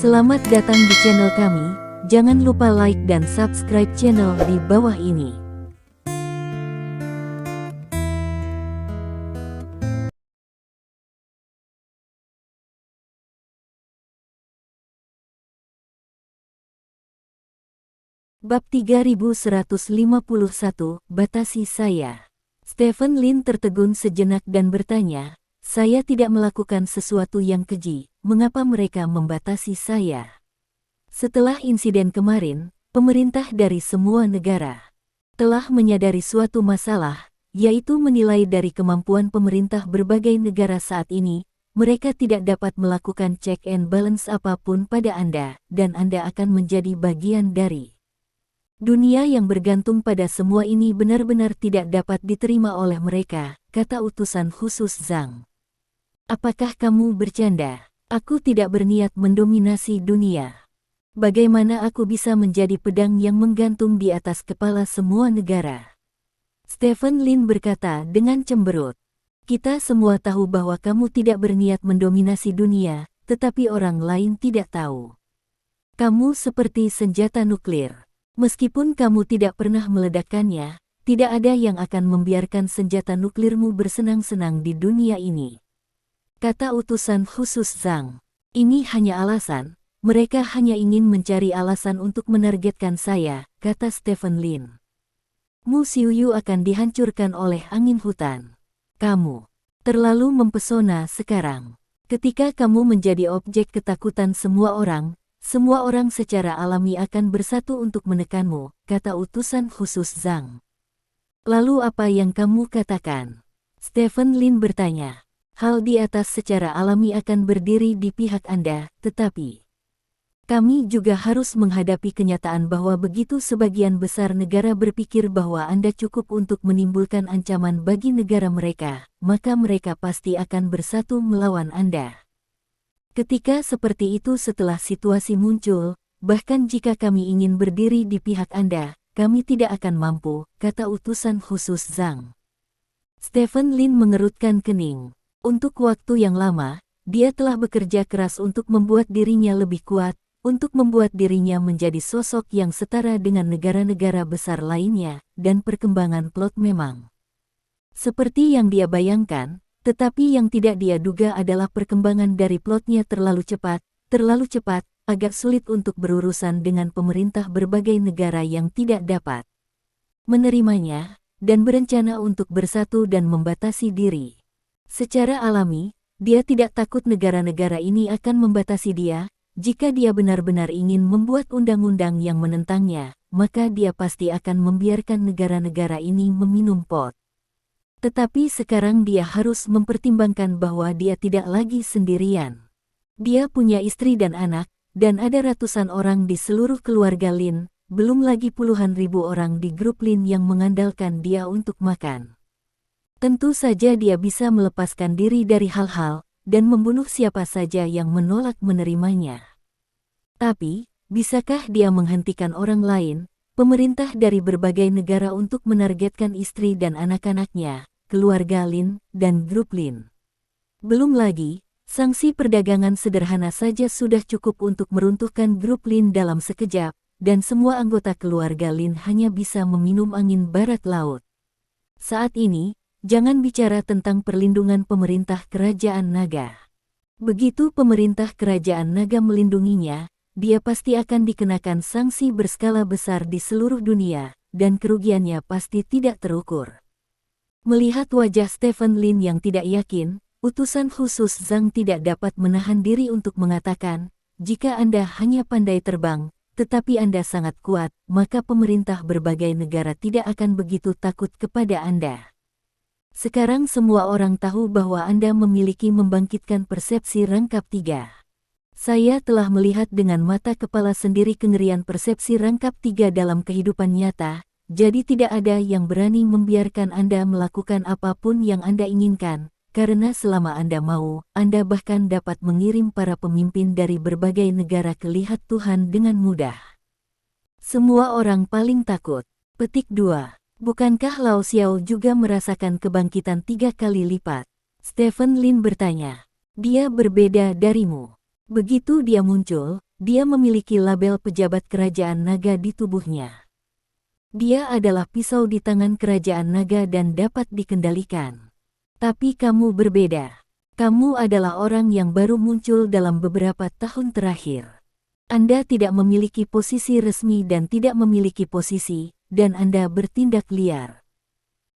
Selamat datang di channel kami, jangan lupa like dan subscribe channel di bawah ini. Bab 3151, Batasi Saya. Stephen Lin tertegun sejenak dan bertanya, saya tidak melakukan sesuatu yang keji, mengapa mereka membatasi saya? Setelah insiden kemarin, pemerintah dari semua negara telah menyadari suatu masalah, yaitu menilai dari kemampuan pemerintah berbagai negara saat ini, mereka tidak dapat melakukan check and balance apapun pada Anda, dan Anda akan menjadi bagian dari dunia yang bergantung pada semua ini benar-benar tidak dapat diterima oleh mereka, kata utusan khusus Zhang. Apakah kamu bercanda? Aku tidak berniat mendominasi dunia. Bagaimana aku bisa menjadi pedang yang menggantung di atas kepala semua negara? Stephen Lin berkata dengan cemberut. Kita semua tahu bahwa kamu tidak berniat mendominasi dunia, tetapi orang lain tidak tahu. Kamu seperti senjata nuklir. Meskipun kamu tidak pernah meledakkannya, tidak ada yang akan membiarkan senjata nuklirmu bersenang-senang di dunia ini. Kata utusan khusus Zhang. Ini hanya alasan. Mereka hanya ingin mencari alasan untuk menargetkan saya, kata Stephen Lin. Mu Xiuyu akan dihancurkan oleh angin hutan. Kamu terlalu mempesona sekarang. Ketika kamu menjadi objek ketakutan semua orang secara alami akan bersatu untuk menekanmu, kata utusan khusus Zhang. Lalu apa yang kamu katakan? Stephen Lin bertanya. Hal di atas secara alami akan berdiri di pihak Anda, tetapi kami juga harus menghadapi kenyataan bahwa begitu sebagian besar negara berpikir bahwa Anda cukup untuk menimbulkan ancaman bagi negara mereka, maka mereka pasti akan bersatu melawan Anda. Ketika seperti itu setelah situasi muncul, bahkan jika kami ingin berdiri di pihak Anda, kami tidak akan mampu, kata utusan khusus Zhang. Stephen Lin mengerutkan kening. Untuk waktu yang lama, dia telah bekerja keras untuk membuat dirinya lebih kuat, untuk membuat dirinya menjadi sosok yang setara dengan negara-negara besar lainnya, dan perkembangan plot memang seperti yang dia bayangkan, tetapi yang tidak dia duga adalah perkembangan dari plotnya terlalu cepat, agak sulit untuk berurusan dengan pemerintah berbagai negara yang tidak dapat menerimanya, dan berencana untuk bersatu dan membatasi diri. Secara alami, dia tidak takut negara-negara ini akan membatasi dia. Jika dia benar-benar ingin membuat undang-undang yang menentangnya, maka dia pasti akan membiarkan negara-negara ini meminum pot. Tetapi sekarang dia harus mempertimbangkan bahwa dia tidak lagi sendirian. Dia punya istri dan anak, dan ada ratusan orang di seluruh keluarga Lin, belum lagi puluhan ribu orang di grup Lin yang mengandalkan dia untuk makan. Tentu saja dia bisa melepaskan diri dari hal-hal, dan membunuh siapa saja yang menolak menerimanya. Tapi, bisakah dia menghentikan orang lain, pemerintah dari berbagai negara untuk menargetkan istri dan anak-anaknya, keluarga Lin, dan grup Lin? Belum lagi, sanksi perdagangan sederhana saja sudah cukup untuk meruntuhkan grup Lin dalam sekejap, dan semua anggota keluarga Lin hanya bisa meminum angin barat laut. Saat ini, jangan bicara tentang perlindungan pemerintah Kerajaan Naga. Begitu pemerintah Kerajaan Naga melindunginya, dia pasti akan dikenakan sanksi berskala besar di seluruh dunia, dan kerugiannya pasti tidak terukur. Melihat wajah Stephen Lin yang tidak yakin, utusan khusus Zhang tidak dapat menahan diri untuk mengatakan, jika Anda hanya pandai terbang, tetapi Anda sangat kuat, maka pemerintah berbagai negara tidak akan begitu takut kepada Anda. Sekarang semua orang tahu bahwa Anda memiliki membangkitkan persepsi rangkap 3. Saya telah melihat dengan mata kepala sendiri kengerian persepsi rangkap 3 dalam kehidupan nyata, jadi tidak ada yang berani membiarkan Anda melakukan apapun yang Anda inginkan, karena selama Anda mau, Anda bahkan dapat mengirim para pemimpin dari berbagai negara ke lihat Tuhan dengan mudah. Semua orang paling takut. Petik 2. Bukankah Lao Xiao juga merasakan kebangkitan 3 kali lipat? Stephen Lin bertanya. Dia berbeda darimu. Begitu dia muncul, dia memiliki label pejabat kerajaan naga di tubuhnya. Dia adalah pisau di tangan kerajaan naga dan dapat dikendalikan. Tapi kamu berbeda. Kamu adalah orang yang baru muncul dalam beberapa tahun terakhir. Anda tidak memiliki posisi resmi dan tidak memiliki posisi, dan Anda bertindak liar.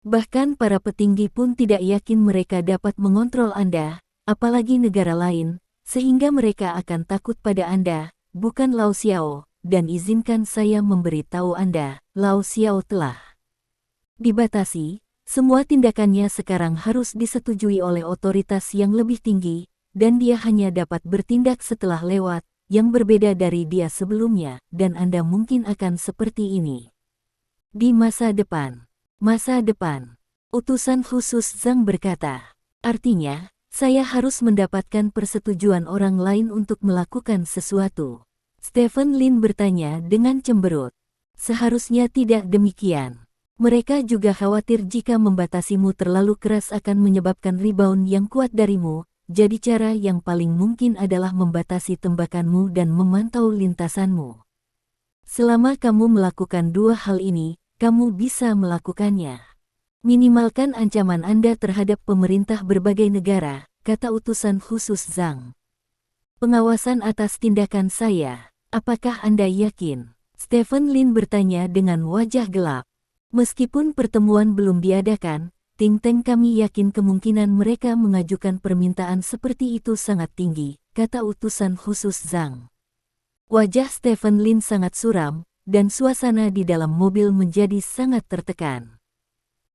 Bahkan para petinggi pun tidak yakin mereka dapat mengontrol Anda, apalagi negara lain, sehingga mereka akan takut pada Anda, bukan Lao Xiao, dan izinkan saya memberitahu Anda, Lao Xiao telah dibatasi. Semua tindakannya sekarang harus disetujui oleh otoritas yang lebih tinggi, dan dia hanya dapat bertindak setelah lewat, yang berbeda dari dia sebelumnya, dan Anda mungkin akan seperti ini. Di masa depan. Masa depan. Utusan khusus Zhang berkata. Artinya, saya harus mendapatkan persetujuan orang lain untuk melakukan sesuatu. Stephen Lin bertanya dengan cemberut. Seharusnya tidak demikian. Mereka juga khawatir jika membatasimu terlalu keras akan menyebabkan rebound yang kuat darimu, jadi cara yang paling mungkin adalah membatasi tembakanmu dan memantau lintasanmu. Selama kamu melakukan dua hal ini, kamu bisa melakukannya. Minimalkan ancaman Anda terhadap pemerintah berbagai negara, kata utusan khusus Zhang. Pengawasan atas tindakan saya, apakah Anda yakin? Stephen Lin bertanya dengan wajah gelap. Meskipun pertemuan belum diadakan, think tank kami yakin kemungkinan mereka mengajukan permintaan seperti itu sangat tinggi, kata utusan khusus Zhang. Wajah Stephen Lin sangat suram, dan suasana di dalam mobil menjadi sangat tertekan.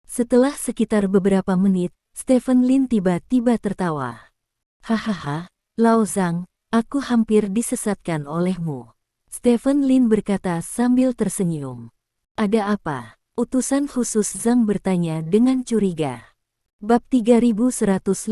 Setelah sekitar beberapa menit, Stephen Lin tiba-tiba tertawa. Hahaha, Lao Zhang, aku hampir disesatkan olehmu. Stephen Lin berkata sambil tersenyum. Ada apa? Utusan khusus Zhang bertanya dengan curiga. Bab 3152.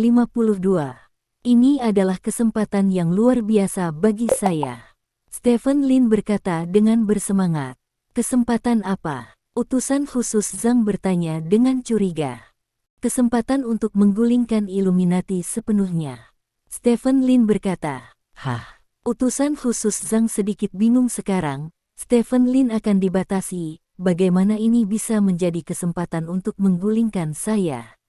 Ini adalah kesempatan yang luar biasa bagi saya. Stephen Lin berkata dengan bersemangat. Kesempatan apa? Utusan khusus Zhang bertanya dengan curiga. Kesempatan untuk menggulingkan Illuminati sepenuhnya. Stephen Lin berkata. Hah? Utusan khusus Zhang sedikit bingung sekarang. Stephen Lin akan dibatasi. Bagaimana ini bisa menjadi kesempatan untuk menggulingkan saya?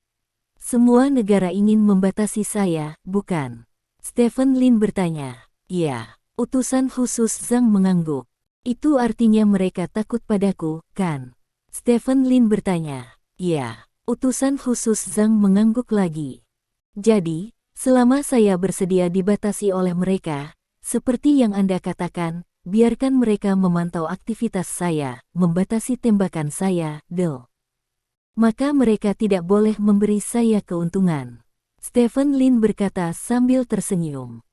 Semua negara ingin membatasi saya, bukan? Stephen Lin bertanya. Ya, utusan khusus Zhang mengangguk. Itu artinya mereka takut padaku, kan? Stephen Lin bertanya. Ya, utusan khusus Zhang mengangguk lagi. Jadi, selama saya bersedia dibatasi oleh mereka, seperti yang Anda katakan, biarkan mereka memantau aktivitas saya, membatasi tembakan saya, maka mereka tidak boleh memberi saya keuntungan. Stephen Lin berkata sambil tersenyum.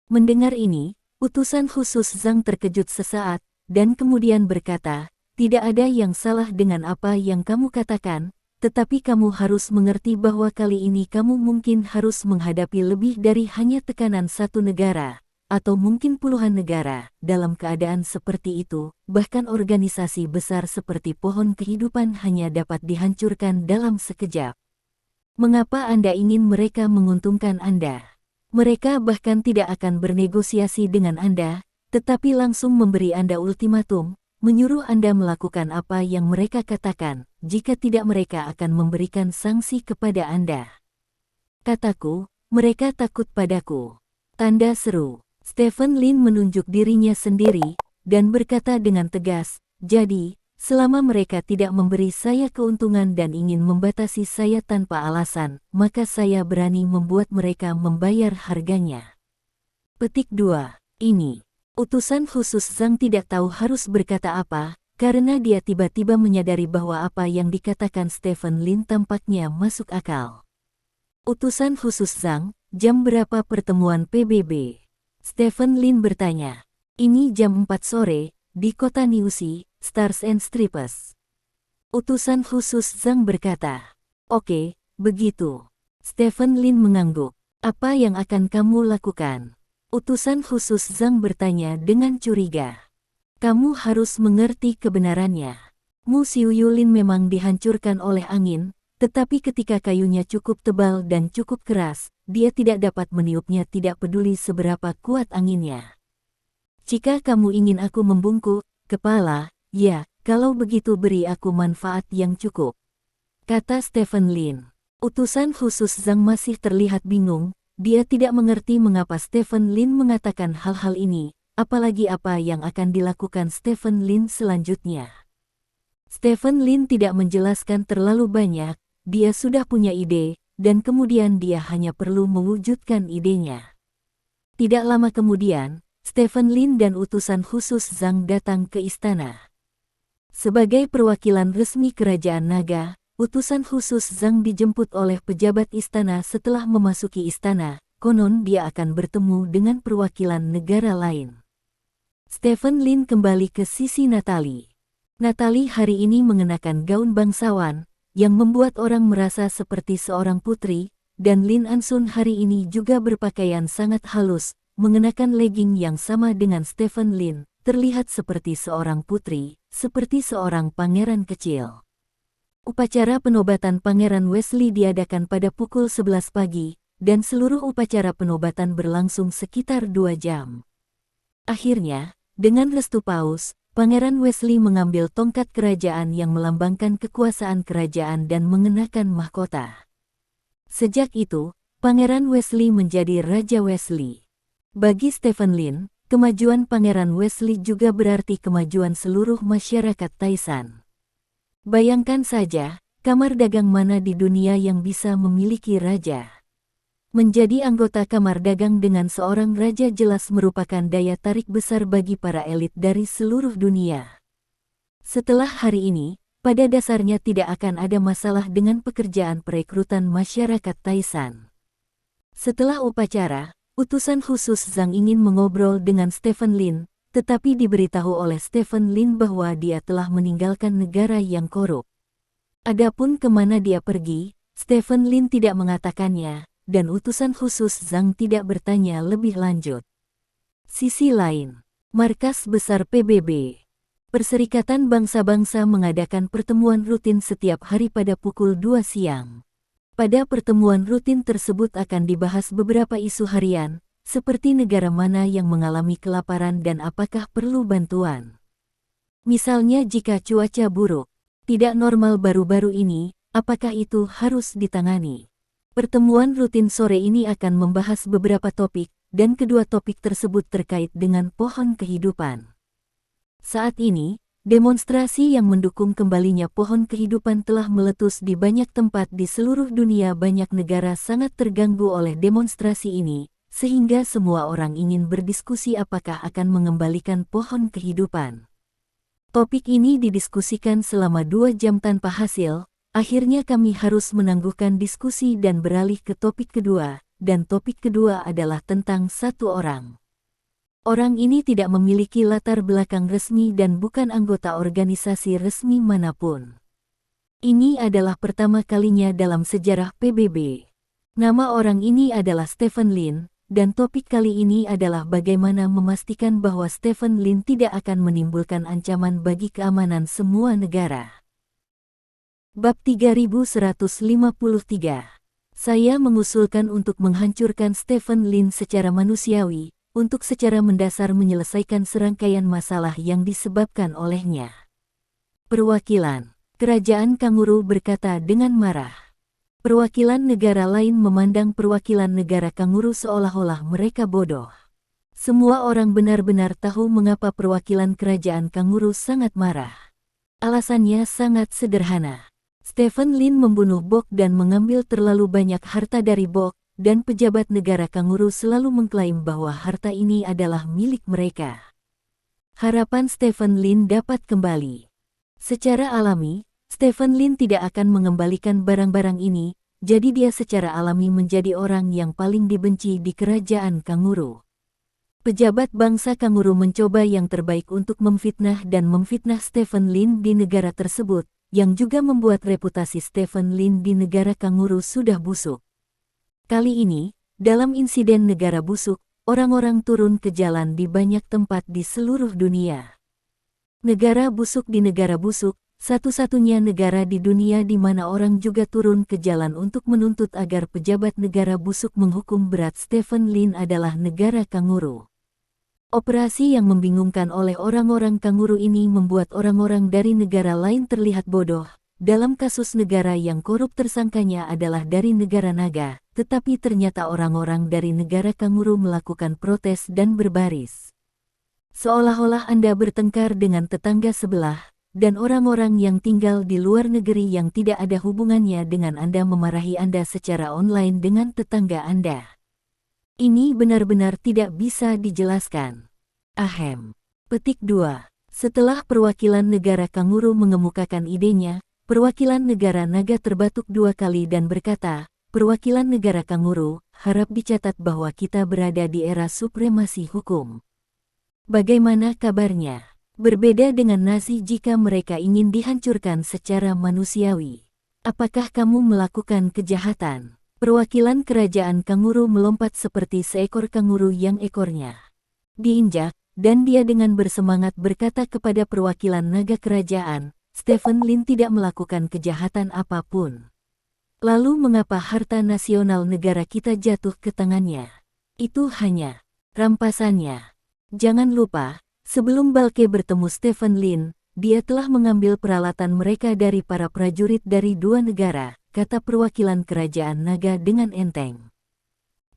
Mendengar ini, utusan khusus Zhang terkejut sesaat, dan kemudian berkata, tidak ada yang salah dengan apa yang kamu katakan, tetapi kamu harus mengerti bahwa kali ini kamu mungkin harus menghadapi lebih dari hanya tekanan satu negara, atau mungkin puluhan negara. Dalam keadaan seperti itu, bahkan organisasi besar seperti pohon kehidupan hanya dapat dihancurkan dalam sekejap. Mengapa Anda ingin mereka menguntungkan Anda? Mereka bahkan tidak akan bernegosiasi dengan Anda, tetapi langsung memberi Anda ultimatum, menyuruh Anda melakukan apa yang mereka katakan, jika tidak mereka akan memberikan sanksi kepada Anda. Kataku, mereka takut padaku. Tanda seru. Stephen Lin menunjuk dirinya sendiri, dan berkata dengan tegas, jadi, selama mereka tidak memberi saya keuntungan dan ingin membatasi saya tanpa alasan, maka saya berani membuat mereka membayar harganya. Petik 2. Ini. Utusan khusus Zhang tidak tahu harus berkata apa, karena dia tiba-tiba menyadari bahwa apa yang dikatakan Stephen Lin tampaknya masuk akal. Utusan khusus Zhang, jam berapa pertemuan PBB? Stephen Lin bertanya. Ini jam 4 sore, di kota Niusi, Stars and Stripes. Utusan khusus Zhang berkata. Oke, begitu. Stephen Lin mengangguk. Apa yang akan kamu lakukan? Utusan khusus Zhang bertanya dengan curiga. Kamu harus mengerti kebenarannya. Mu Xiu Yulin memang dihancurkan oleh angin, tetapi ketika kayunya cukup tebal dan cukup keras, dia tidak dapat meniupnya tidak peduli seberapa kuat anginnya. Jika kamu ingin aku membungkuk kepala, ya, kalau begitu beri aku manfaat yang cukup, kata Stephen Lin. Utusan khusus Zhang masih terlihat bingung, dia tidak mengerti mengapa Stephen Lin mengatakan hal-hal ini, apalagi apa yang akan dilakukan Stephen Lin selanjutnya. Stephen Lin tidak menjelaskan terlalu banyak, dia sudah punya ide, dan kemudian dia hanya perlu mewujudkan idenya. Tidak lama kemudian, Stephen Lin dan utusan khusus Zhang datang ke istana. Sebagai perwakilan resmi Kerajaan Naga, utusan khusus Zhang dijemput oleh pejabat istana setelah memasuki istana, konon dia akan bertemu dengan perwakilan negara lain. Stephen Lin kembali ke sisi Natalie. Natalie hari ini mengenakan gaun bangsawan, yang membuat orang merasa seperti seorang putri, dan Lin Ansun hari ini juga berpakaian sangat halus, mengenakan legging yang sama dengan Stephen Lin, terlihat seperti seorang putri, seperti seorang pangeran kecil. Upacara penobatan Pangeran Wesley diadakan pada pukul 11 pagi, dan seluruh upacara penobatan berlangsung sekitar 2 jam. Akhirnya, dengan restu Paus, Pangeran Wesley mengambil tongkat kerajaan yang melambangkan kekuasaan kerajaan dan mengenakan mahkota. Sejak itu, Pangeran Wesley menjadi Raja Wesley. Bagi Stephen Lin, kemajuan Pangeran Wesley juga berarti kemajuan seluruh masyarakat Taisan. Bayangkan saja, kamar dagang mana di dunia yang bisa memiliki raja? Menjadi anggota kamar dagang dengan seorang raja jelas merupakan daya tarik besar bagi para elit dari seluruh dunia. Setelah hari ini, pada dasarnya tidak akan ada masalah dengan pekerjaan perekrutan masyarakat Taisan. Setelah upacara, utusan khusus Zhang ingin mengobrol dengan Stephen Lin, tetapi diberitahu oleh Stephen Lin bahwa dia telah meninggalkan negara yang korup. Adapun kemana dia pergi, Stephen Lin tidak mengatakannya, dan utusan khusus Zhang tidak bertanya lebih lanjut. Sisi lain, markas besar PBB. Perserikatan Bangsa-Bangsa mengadakan pertemuan rutin setiap hari pada pukul 2 siang. Pada pertemuan rutin tersebut akan dibahas beberapa isu harian, seperti negara mana yang mengalami kelaparan dan apakah perlu bantuan. Misalnya jika cuaca buruk, tidak normal baru-baru ini, apakah itu harus ditangani? Pertemuan rutin sore ini akan membahas beberapa topik, dan kedua topik tersebut terkait dengan pohon kehidupan. Saat ini, demonstrasi yang mendukung kembalinya pohon kehidupan telah meletus di banyak tempat di seluruh dunia. Banyak negara sangat terganggu oleh demonstrasi ini, sehingga semua orang ingin berdiskusi apakah akan mengembalikan pohon kehidupan. Topik ini didiskusikan selama 2 jam tanpa hasil, akhirnya kami harus menangguhkan diskusi dan beralih ke topik kedua, dan topik kedua adalah tentang satu orang. Orang ini tidak memiliki latar belakang resmi dan bukan anggota organisasi resmi manapun. Ini adalah pertama kalinya dalam sejarah PBB. Nama orang ini adalah Stephen Lin, dan topik kali ini adalah bagaimana memastikan bahwa Stephen Lin tidak akan menimbulkan ancaman bagi keamanan semua negara. Bab 3153. Saya mengusulkan untuk menghancurkan Stephen Lin secara manusiawi, untuk secara mendasar menyelesaikan serangkaian masalah yang disebabkan olehnya. Perwakilan Kerajaan Kanguru berkata dengan marah. Perwakilan negara lain memandang perwakilan negara Kanguru seolah-olah mereka bodoh. Semua orang benar-benar tahu mengapa perwakilan kerajaan Kanguru sangat marah. Alasannya sangat sederhana. Stephen Lin membunuh Bok dan mengambil terlalu banyak harta dari Bok, dan pejabat negara Kanguru selalu mengklaim bahwa harta ini adalah milik mereka. Harapan Stephen Lin dapat kembali. Secara alami, Stephen Lin tidak akan mengembalikan barang-barang ini, jadi dia secara alami menjadi orang yang paling dibenci di kerajaan Kanguru. Pejabat bangsa Kanguru mencoba yang terbaik untuk memfitnah dan memfitnah Stephen Lin di negara tersebut, yang juga membuat reputasi Stephen Lin di negara Kanguru sudah busuk. Kali ini, dalam insiden negara busuk, orang-orang turun ke jalan di banyak tempat di seluruh dunia. Negara busuk di negara busuk, satu-satunya negara di dunia di mana orang juga turun ke jalan untuk menuntut agar pejabat negara busuk menghukum berat Stephen Lin adalah negara Kanguru. Operasi yang membingungkan oleh orang-orang kanguru ini membuat orang-orang dari negara lain terlihat bodoh. Dalam kasus negara yang korup tersangkanya adalah dari negara naga, tetapi ternyata orang-orang dari negara kanguru melakukan protes dan berbaris. Seolah-olah Anda bertengkar dengan tetangga sebelah, dan orang-orang yang tinggal di luar negeri yang tidak ada hubungannya dengan Anda memarahi Anda secara online dengan tetangga Anda. Ini benar-benar tidak bisa dijelaskan. Ahem. Petik 2. Setelah perwakilan negara kanguru mengemukakan idenya, perwakilan negara naga terbatuk 2 kali dan berkata, "Perwakilan negara kanguru, harap dicatat bahwa kita berada di era supremasi hukum. Bagaimana kabarnya? Berbeda dengan Nazi jika mereka ingin dihancurkan secara manusiawi. Apakah kamu melakukan kejahatan?" Perwakilan kerajaan kanguru melompat seperti seekor kanguru yang ekornya diinjak, dan dia dengan bersemangat berkata kepada perwakilan naga kerajaan, "Stephen Lin tidak melakukan kejahatan apapun. Lalu mengapa harta nasional negara kita jatuh ke tangannya? Itu hanya rampasannya. Jangan lupa, sebelum Balke bertemu Stephen Lin, dia telah mengambil peralatan mereka dari para prajurit dari 2 negara," kata perwakilan kerajaan naga dengan enteng.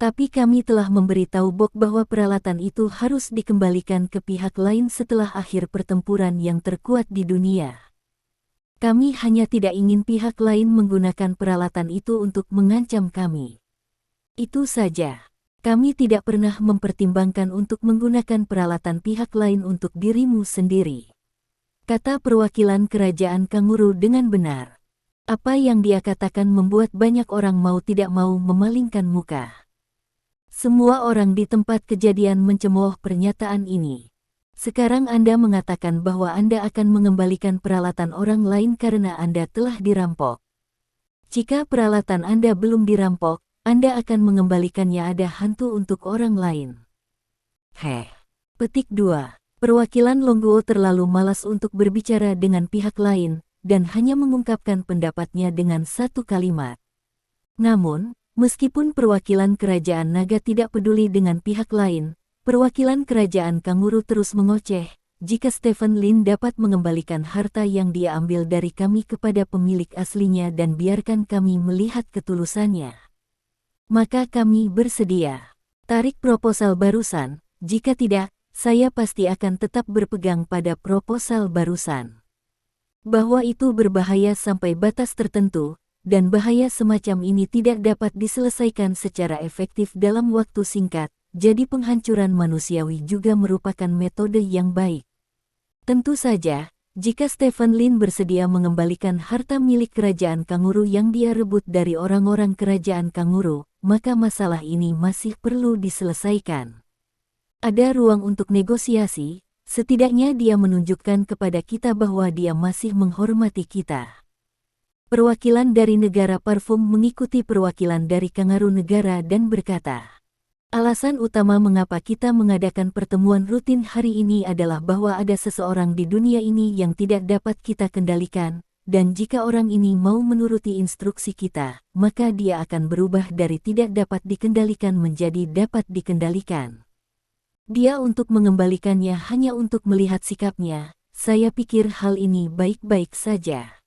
"Tapi kami telah memberitahu Bok bahwa peralatan itu harus dikembalikan ke pihak lain setelah akhir pertempuran yang terkuat di dunia. Kami hanya tidak ingin pihak lain menggunakan peralatan itu untuk mengancam kami. Itu saja. Kami tidak pernah mempertimbangkan untuk menggunakan peralatan pihak lain untuk dirimu sendiri," kata perwakilan kerajaan kanguru dengan benar. Apa yang dia katakan membuat banyak orang mau tidak mau memalingkan muka. Semua orang di tempat kejadian mencemooh pernyataan ini. "Sekarang Anda mengatakan bahwa Anda akan mengembalikan peralatan orang lain karena Anda telah dirampok. Jika peralatan Anda belum dirampok, Anda akan mengembalikannya ada hantu untuk orang lain." Petik 2. Perwakilan Longguo terlalu malas untuk berbicara dengan pihak lain, dan hanya mengungkapkan pendapatnya dengan satu kalimat. Namun, meskipun perwakilan kerajaan naga tidak peduli dengan pihak lain, perwakilan kerajaan kanguru terus mengoceh, "Jika Stephen Lin dapat mengembalikan harta yang dia ambil dari kami kepada pemilik aslinya dan biarkan kami melihat ketulusannya, maka kami bersedia. Tarik proposal barusan, jika tidak, saya pasti akan tetap berpegang pada proposal barusan. Bahwa itu berbahaya sampai batas tertentu, dan bahaya semacam ini tidak dapat diselesaikan secara efektif dalam waktu singkat, jadi penghancuran manusiawi juga merupakan metode yang baik. Tentu saja, jika Stephen Lin bersedia mengembalikan harta milik kerajaan kanguru yang dia rebut dari orang-orang kerajaan kanguru, maka masalah ini masih perlu diselesaikan. Ada ruang untuk negosiasi, setidaknya dia menunjukkan kepada kita bahwa dia masih menghormati kita." Perwakilan dari negara parfum mengikuti perwakilan dari kangaroo negara dan berkata, "Alasan utama mengapa kita mengadakan pertemuan rutin hari ini adalah bahwa ada seseorang di dunia ini yang tidak dapat kita kendalikan, dan jika orang ini mau menuruti instruksi kita, maka dia akan berubah dari tidak dapat dikendalikan menjadi dapat dikendalikan. Dia untuk mengembalikannya hanya untuk melihat sikapnya. Saya pikir hal ini baik-baik saja,"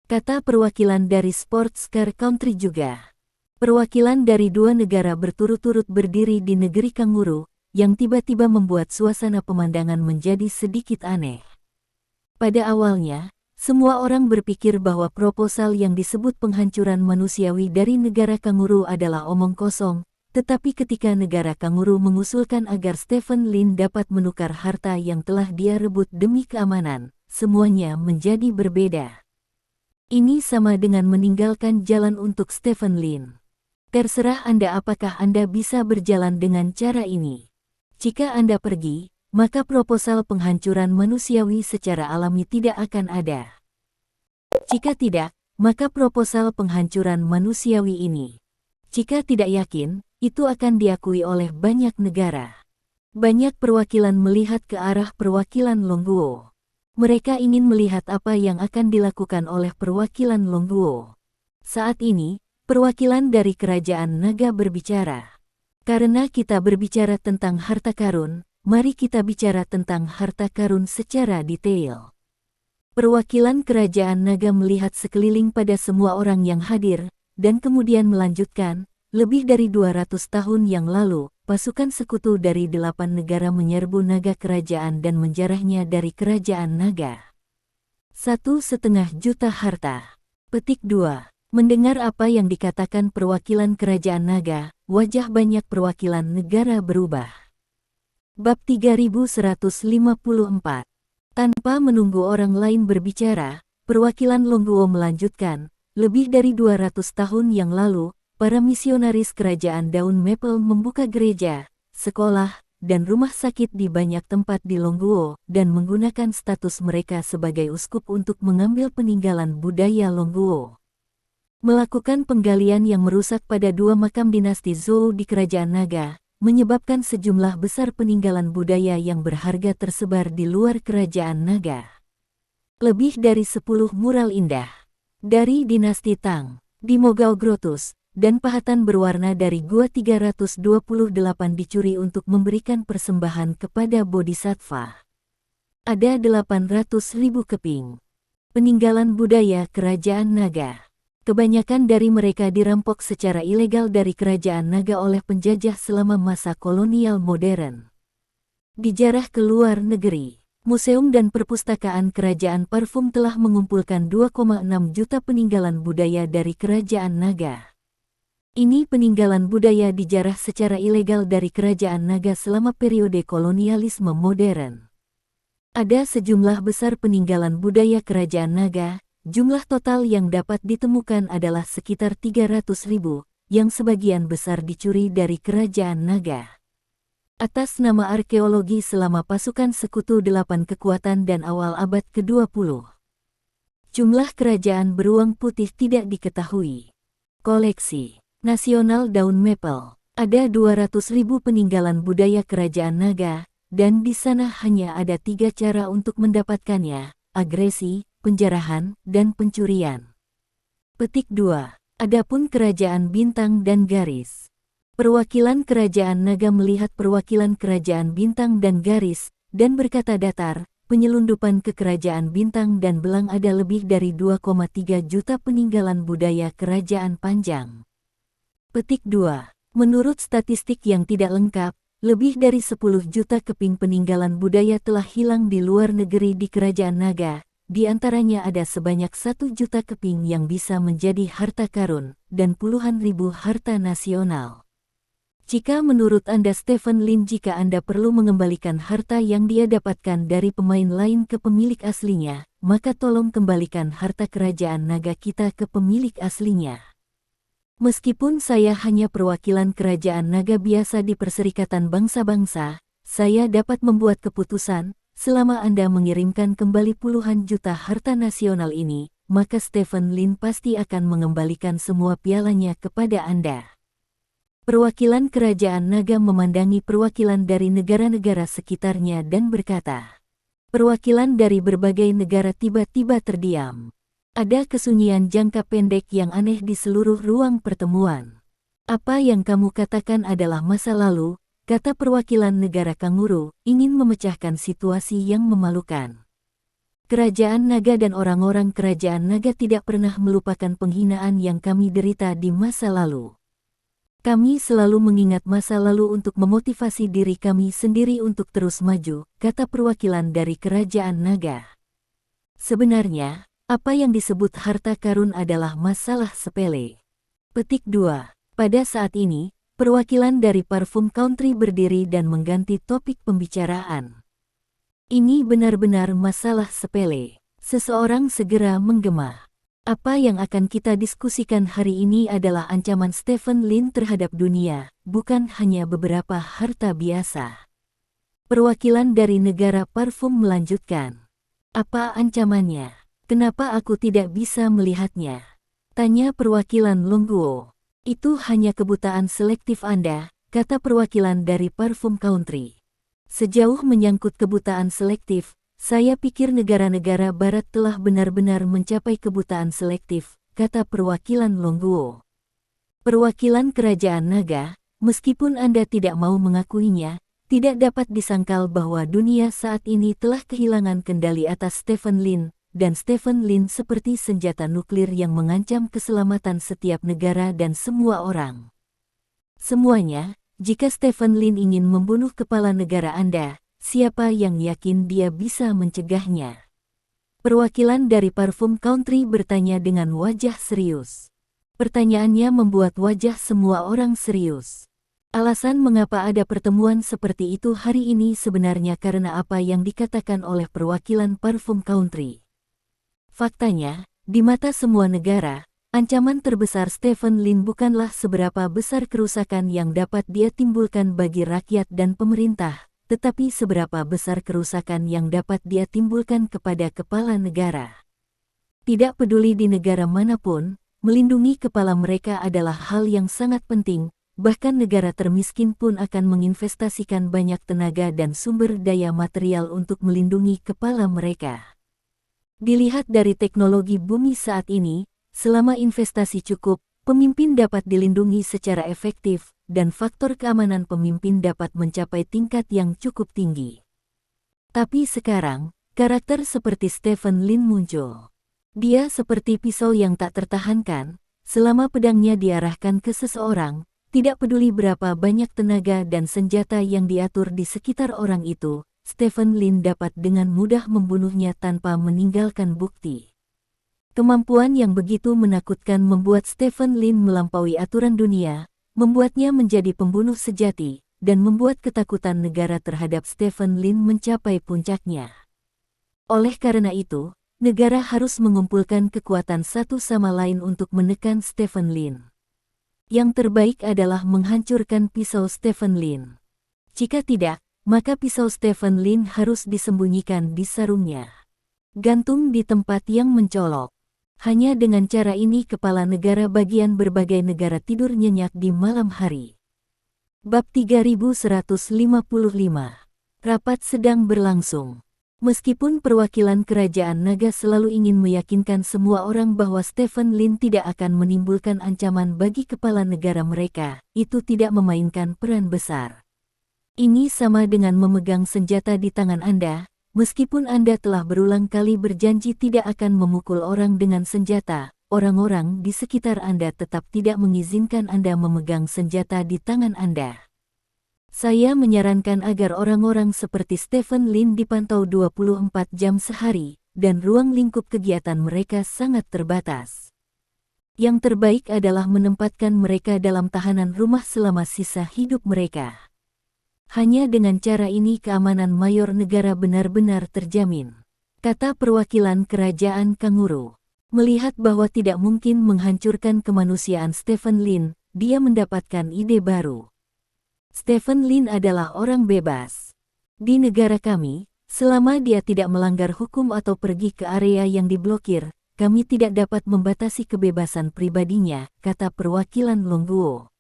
kata perwakilan dari Sports Car Country juga. Perwakilan dari 2 negara berturut-turut berdiri di negeri kanguru, yang tiba-tiba membuat suasana pemandangan menjadi sedikit aneh. Pada awalnya, semua orang berpikir bahwa proposal yang disebut penghancuran manusiawi dari negara kanguru adalah omong kosong, tetapi ketika negara kanguru mengusulkan agar Stephen Lin dapat menukar harta yang telah dia rebut demi keamanan, semuanya menjadi berbeda. Ini sama dengan meninggalkan jalan untuk Stephen Lin. Terserah Anda apakah Anda bisa berjalan dengan cara ini. Jika Anda pergi, maka proposal penghancuran manusiawi secara alami tidak akan ada. Jika tidak, maka proposal penghancuran manusiawi ini, jika tidak yakin, itu akan diakui oleh banyak negara. Banyak perwakilan melihat ke arah perwakilan Longguo. Mereka ingin melihat apa yang akan dilakukan oleh perwakilan Longguo. Saat ini, perwakilan dari kerajaan naga berbicara. "Karena kita berbicara tentang harta karun, mari kita bicara tentang harta karun secara detail. Perwakilan kerajaan naga melihat sekeliling pada semua orang yang hadir, dan kemudian melanjutkan, lebih dari 200 tahun yang lalu, pasukan sekutu dari 8 negara menyerbu naga kerajaan dan menjarahnya dari kerajaan naga. 1,5 juta harta. Petik 2. Mendengar apa yang dikatakan perwakilan kerajaan naga, wajah banyak perwakilan negara berubah. Bab 3154. Tanpa menunggu orang lain berbicara, perwakilan Longguo melanjutkan, lebih dari 200 tahun yang lalu, para misionaris kerajaan Daun Maple membuka gereja, sekolah, dan rumah sakit di banyak tempat di Longguo, dan menggunakan status mereka sebagai uskup untuk mengambil peninggalan budaya Longguo. Melakukan penggalian yang merusak pada 2 makam dinasti Zhou di kerajaan naga, menyebabkan sejumlah besar peninggalan budaya yang berharga tersebar di luar kerajaan naga. Lebih dari 10 mural indah dari dinasti Tang, di Mogao Grottoes, dan pahatan berwarna dari Gua 328 dicuri untuk memberikan persembahan kepada Bodhisattva. Ada 800.000 keping peninggalan budaya kerajaan naga. Kebanyakan dari mereka dirampok secara ilegal dari kerajaan naga oleh penjajah selama masa kolonial modern. Dijarah ke luar negeri, museum dan perpustakaan kerajaan Parfum telah mengumpulkan 2,6 juta peninggalan budaya dari kerajaan naga. Ini peninggalan budaya dijarah secara ilegal dari kerajaan naga selama periode kolonialisme modern. Ada sejumlah besar peninggalan budaya kerajaan naga. Jumlah total yang dapat ditemukan adalah sekitar 300.000, yang sebagian besar dicuri dari kerajaan naga. Atas nama arkeologi selama pasukan sekutu 8 kekuatan dan awal abad ke-20. Jumlah kerajaan beruang putih tidak diketahui. Koleksi Nasional Daun Maple. Ada 200.000 peninggalan budaya kerajaan naga, dan di sana hanya ada 3 cara untuk mendapatkannya, agresi, penjarahan, dan pencurian. Petik 2. Adapun kerajaan bintang dan garis. Perwakilan kerajaan naga melihat perwakilan kerajaan bintang dan garis, dan berkata datar, penyelundupan ke kerajaan bintang dan belang ada lebih dari 2,3 juta peninggalan budaya kerajaan panjang. Petik 2. Menurut statistik yang tidak lengkap, lebih dari 10 juta keping peninggalan budaya telah hilang di luar negeri di kerajaan naga. Di antaranya ada sebanyak 1 juta keping yang bisa menjadi harta karun, dan puluhan ribu harta nasional. Jika menurut Anda Stephen Lin, jika Anda perlu mengembalikan harta yang dia dapatkan dari pemain lain ke pemilik aslinya, maka tolong kembalikan harta kerajaan naga kita ke pemilik aslinya. Meskipun saya hanya perwakilan kerajaan naga biasa di Perserikatan Bangsa-Bangsa, saya dapat membuat keputusan. Selama Anda mengirimkan kembali puluhan juta harta nasional ini, maka Stephen Lin pasti akan mengembalikan semua pialanya kepada Anda. Perwakilan kerajaan naga memandangi perwakilan dari negara-negara sekitarnya dan berkata. Perwakilan dari berbagai negara tiba-tiba terdiam. Ada kesunyian jangka pendek yang aneh di seluruh ruang pertemuan. Apa yang kamu katakan adalah masa lalu, kata perwakilan negara kanguru, ingin memecahkan situasi yang memalukan. Kerajaan naga dan orang-orang kerajaan naga tidak pernah melupakan penghinaan yang kami derita di masa lalu. Kami selalu mengingat masa lalu untuk memotivasi diri kami sendiri untuk terus maju, kata perwakilan dari kerajaan naga. Sebenarnya, apa yang disebut harta karun adalah masalah sepele. Petik 2. Pada saat ini, perwakilan dari Parfum Country berdiri dan mengganti topik pembicaraan. Ini benar-benar masalah sepele. Seseorang segera menggema. Apa yang akan kita diskusikan hari ini adalah ancaman Stephen Lin terhadap dunia, bukan hanya beberapa harta biasa. Perwakilan dari negara Parfum melanjutkan. Apa ancamannya? Kenapa aku tidak bisa melihatnya? Tanya perwakilan Longguo. Itu hanya kebutaan selektif Anda, kata perwakilan dari Parfum Country. Sejauh menyangkut kebutaan selektif, saya pikir negara-negara barat telah benar-benar mencapai kebutaan selektif, kata perwakilan Longguo. Perwakilan kerajaan naga, meskipun Anda tidak mau mengakuinya, Tidak dapat disangkal bahwa dunia saat ini telah kehilangan kendali atas Stephen Lin, dan Stephen Lin seperti senjata nuklir yang mengancam keselamatan setiap negara dan semua orang. Semuanya, jika Stephen Lin ingin membunuh kepala negara Anda, siapa yang yakin dia bisa mencegahnya? Perwakilan dari Parfum Country bertanya dengan wajah serius. Pertanyaannya membuat wajah semua orang serius. Alasan mengapa ada pertemuan seperti itu hari ini sebenarnya karena apa yang dikatakan oleh perwakilan Parfum Country. Faktanya, di mata semua negara, ancaman terbesar Stephen Lin bukanlah seberapa besar kerusakan yang dapat dia timbulkan bagi rakyat dan pemerintah, tetapi seberapa besar kerusakan yang dapat dia timbulkan kepada kepala negara. Tidak peduli di negara manapun, melindungi kepala mereka adalah hal yang sangat penting. Bahkan negara termiskin pun akan menginvestasikan banyak tenaga dan sumber daya material untuk melindungi kepala mereka. Dilihat dari teknologi bumi saat ini, selama investasi cukup, pemimpin dapat dilindungi secara efektif, dan faktor keamanan pemimpin dapat mencapai tingkat yang cukup tinggi. Tapi sekarang, karakter seperti Stephen Lin muncul. Dia seperti pisau yang tak tertahankan, selama pedangnya diarahkan ke seseorang. Tidak peduli berapa banyak tenaga dan senjata yang diatur di sekitar orang itu, Stephen Lin dapat dengan mudah membunuhnya tanpa meninggalkan bukti. Kemampuan yang begitu menakutkan membuat Stephen Lin melampaui aturan dunia, membuatnya menjadi pembunuh sejati, dan membuat ketakutan negara terhadap Stephen Lin mencapai puncaknya. Oleh karena itu, negara harus mengumpulkan kekuatan satu sama lain untuk menekan Stephen Lin. Yang terbaik adalah menghancurkan pisau Stephen Lin. Jika tidak, maka pisau Stephen Lin harus disembunyikan di sarungnya. Gantung di tempat yang mencolok. Hanya dengan cara ini kepala negara bagian berbagai negara tidur nyenyak di malam hari. Bab 3155. Rapat sedang berlangsung. Meskipun perwakilan kerajaan naga selalu ingin meyakinkan semua orang bahwa Stephen Lin tidak akan menimbulkan ancaman bagi kepala negara mereka, itu tidak memainkan peran besar. Ini sama dengan memegang senjata di tangan Anda, meskipun Anda telah berulang kali berjanji tidak akan memukul orang dengan senjata, orang-orang di sekitar Anda tetap tidak mengizinkan Anda memegang senjata di tangan Anda. Saya menyarankan agar orang-orang seperti Stephen Lin dipantau 24 jam sehari, dan ruang lingkup kegiatan mereka sangat terbatas. Yang terbaik adalah menempatkan mereka dalam tahanan rumah selama sisa hidup mereka. Hanya dengan cara ini keamanan mayor negara benar-benar terjamin, kata perwakilan kerajaan Kanguru. Melihat bahwa tidak mungkin menghancurkan kemanusiaan Stephen Lin, dia mendapatkan ide baru. Stephen Lin adalah orang bebas. Di negara kami, selama dia tidak melanggar hukum atau pergi ke area yang diblokir, kami tidak dapat membatasi kebebasan pribadinya, kata perwakilan Longguo.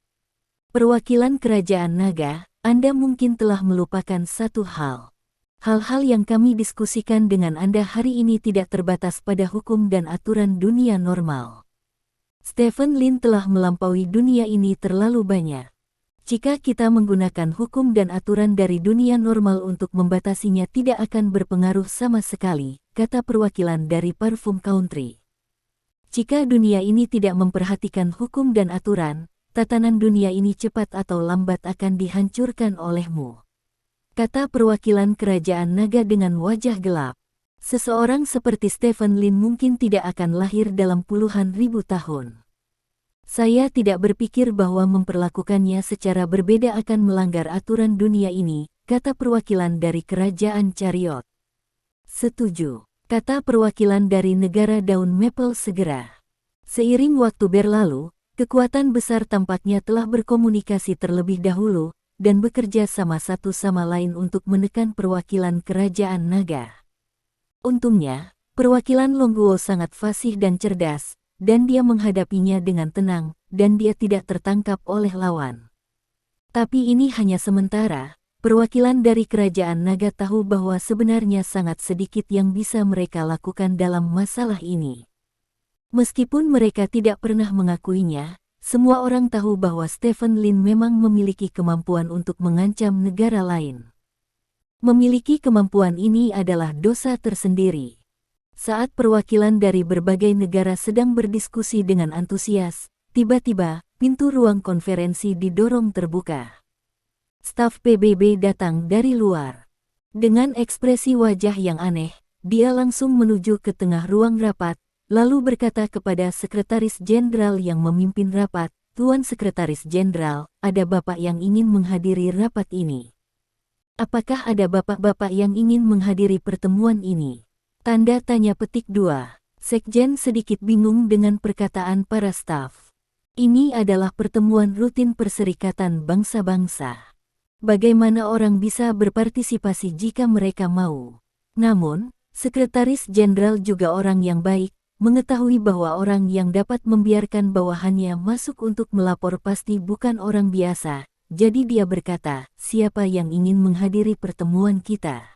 Perwakilan kerajaan naga, Anda mungkin telah melupakan satu hal. Hal-hal yang kami diskusikan dengan Anda hari ini tidak terbatas pada hukum dan aturan dunia normal. Stephen Lin telah melampaui dunia ini terlalu banyak. Jika kita menggunakan hukum dan aturan dari dunia normal untuk membatasinya tidak akan berpengaruh sama sekali, kata perwakilan dari Parfum Country. Jika dunia ini tidak memperhatikan hukum dan aturan, tatanan dunia ini cepat atau lambat akan dihancurkan olehmu, kata perwakilan kerajaan naga dengan wajah gelap. Seseorang seperti Stephen Lin mungkin tidak akan lahir dalam puluhan ribu tahun. Saya tidak berpikir bahwa memperlakukannya secara berbeda akan melanggar aturan dunia ini, kata perwakilan dari kerajaan Chariot. Setuju, kata perwakilan dari negara daun maple segera. Seiring waktu berlalu, kekuatan besar tampaknya telah berkomunikasi terlebih dahulu, dan bekerja sama satu sama lain untuk menekan perwakilan kerajaan naga. Untungnya, perwakilan Longguo sangat fasih dan cerdas, dan dia menghadapinya dengan tenang, dan dia tidak tertangkap oleh lawan. Tapi ini hanya sementara, perwakilan dari kerajaan naga tahu bahwa sebenarnya sangat sedikit yang bisa mereka lakukan dalam masalah ini. Meskipun mereka tidak pernah mengakuinya, semua orang tahu bahwa Stephen Lin memang memiliki kemampuan untuk mengancam negara lain. Memiliki kemampuan ini adalah dosa tersendiri. Saat perwakilan dari berbagai negara sedang berdiskusi dengan antusias, tiba-tiba, pintu ruang konferensi didorong terbuka. Staf PBB datang dari luar. Dengan ekspresi wajah yang aneh, dia langsung menuju ke tengah ruang rapat, lalu berkata kepada Sekretaris Jenderal yang memimpin rapat, "Tuan Sekretaris Jenderal, ada bapak yang ingin menghadiri rapat ini. Apakah ada bapak-bapak yang ingin menghadiri pertemuan ini?" Tanda tanya petik 2. Sekjen sedikit bingung dengan perkataan para staf. Ini adalah pertemuan rutin Perserikatan Bangsa-Bangsa. Bagaimana orang bisa berpartisipasi jika mereka mau? Namun, Sekretaris Jenderal juga orang yang baik, mengetahui bahwa orang yang dapat membiarkan bawahannya masuk untuk melapor pasti bukan orang biasa, jadi dia berkata, "Siapa yang ingin menghadiri pertemuan kita?"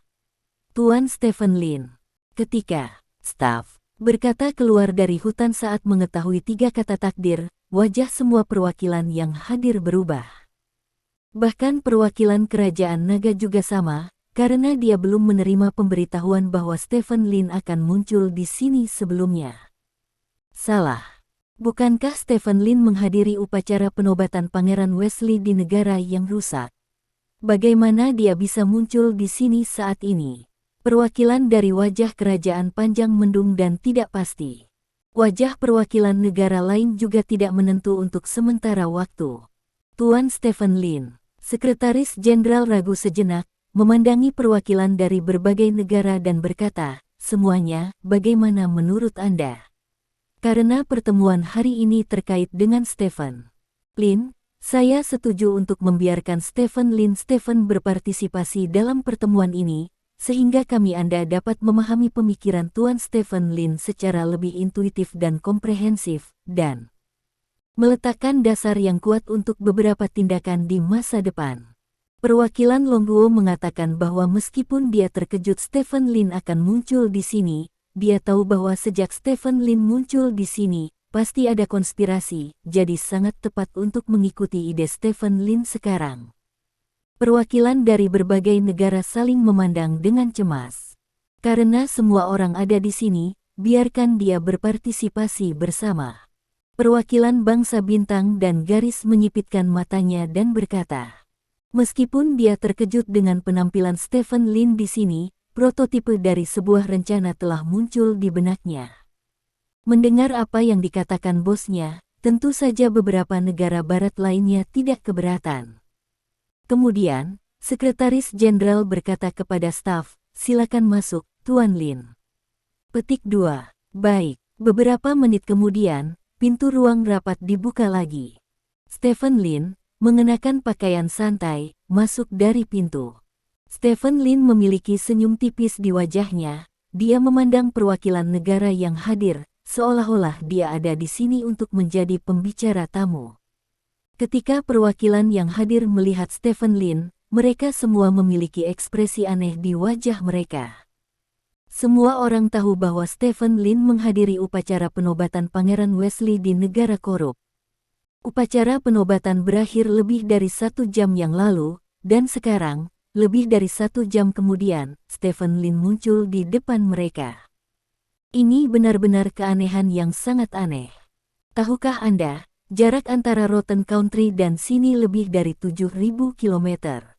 "Tuan Stephen Lin." Ketika staf berkata keluar dari hutan saat mengetahui 3 kata takdir, wajah semua perwakilan yang hadir berubah. Bahkan perwakilan kerajaan naga juga sama, karena dia belum menerima pemberitahuan bahwa Stephen Lin akan muncul di sini sebelumnya. Salah. Bukankah Stephen Lin menghadiri upacara penobatan Pangeran Wesley di negara yang rusak? Bagaimana dia bisa muncul di sini saat ini? Perwakilan dari wajah kerajaan panjang mendung dan tidak pasti. Wajah perwakilan negara lain juga tidak menentu untuk sementara waktu. "Tuan Stephen Lin." Sekretaris Jenderal ragu sejenak, memandangi perwakilan dari berbagai negara dan berkata, "Semuanya, bagaimana menurut Anda?" Karena pertemuan hari ini terkait dengan Stephen Lin, saya setuju untuk membiarkan Stephen berpartisipasi dalam pertemuan ini, sehingga Anda dapat memahami pemikiran Tuan Stephen Lin secara lebih intuitif dan komprehensif, dan meletakkan dasar yang kuat untuk beberapa tindakan di masa depan. Perwakilan Longguo mengatakan bahwa meskipun dia terkejut Stephen Lin akan muncul di sini, dia tahu bahwa sejak Stephen Lin muncul di sini, pasti ada konspirasi, jadi sangat tepat untuk mengikuti ide Stephen Lin sekarang. Perwakilan dari berbagai negara saling memandang dengan cemas. Karena semua orang ada di sini, biarkan dia berpartisipasi bersama. Perwakilan bangsa bintang dan garis menyipitkan matanya dan berkata, meskipun dia terkejut dengan penampilan Stephen Lin di sini, prototipe dari sebuah rencana telah muncul di benaknya. Mendengar apa yang dikatakan bosnya, tentu saja beberapa negara barat lainnya tidak keberatan. Kemudian, Sekretaris Jenderal berkata kepada staf, "Silakan masuk, Tuan Lin." Petik 2. Baik, beberapa menit kemudian, pintu ruang rapat dibuka lagi. Stephen Lin, mengenakan pakaian santai, masuk dari pintu. Stephen Lin memiliki senyum tipis di wajahnya, dia memandang perwakilan negara yang hadir, seolah-olah dia ada di sini untuk menjadi pembicara tamu. Ketika perwakilan yang hadir melihat Stephen Lin, mereka semua memiliki ekspresi aneh di wajah mereka. Semua orang tahu bahwa Stephen Lin menghadiri upacara penobatan Pangeran Wesley di negara korup. Upacara penobatan berakhir lebih dari 1 jam yang lalu, dan sekarang, lebih dari 1 jam kemudian, Stephen Lin muncul di depan mereka. Ini benar-benar keanehan yang sangat aneh. Tahukah Anda, jarak antara Rotten Country dan sini lebih dari 7.000 kilometer.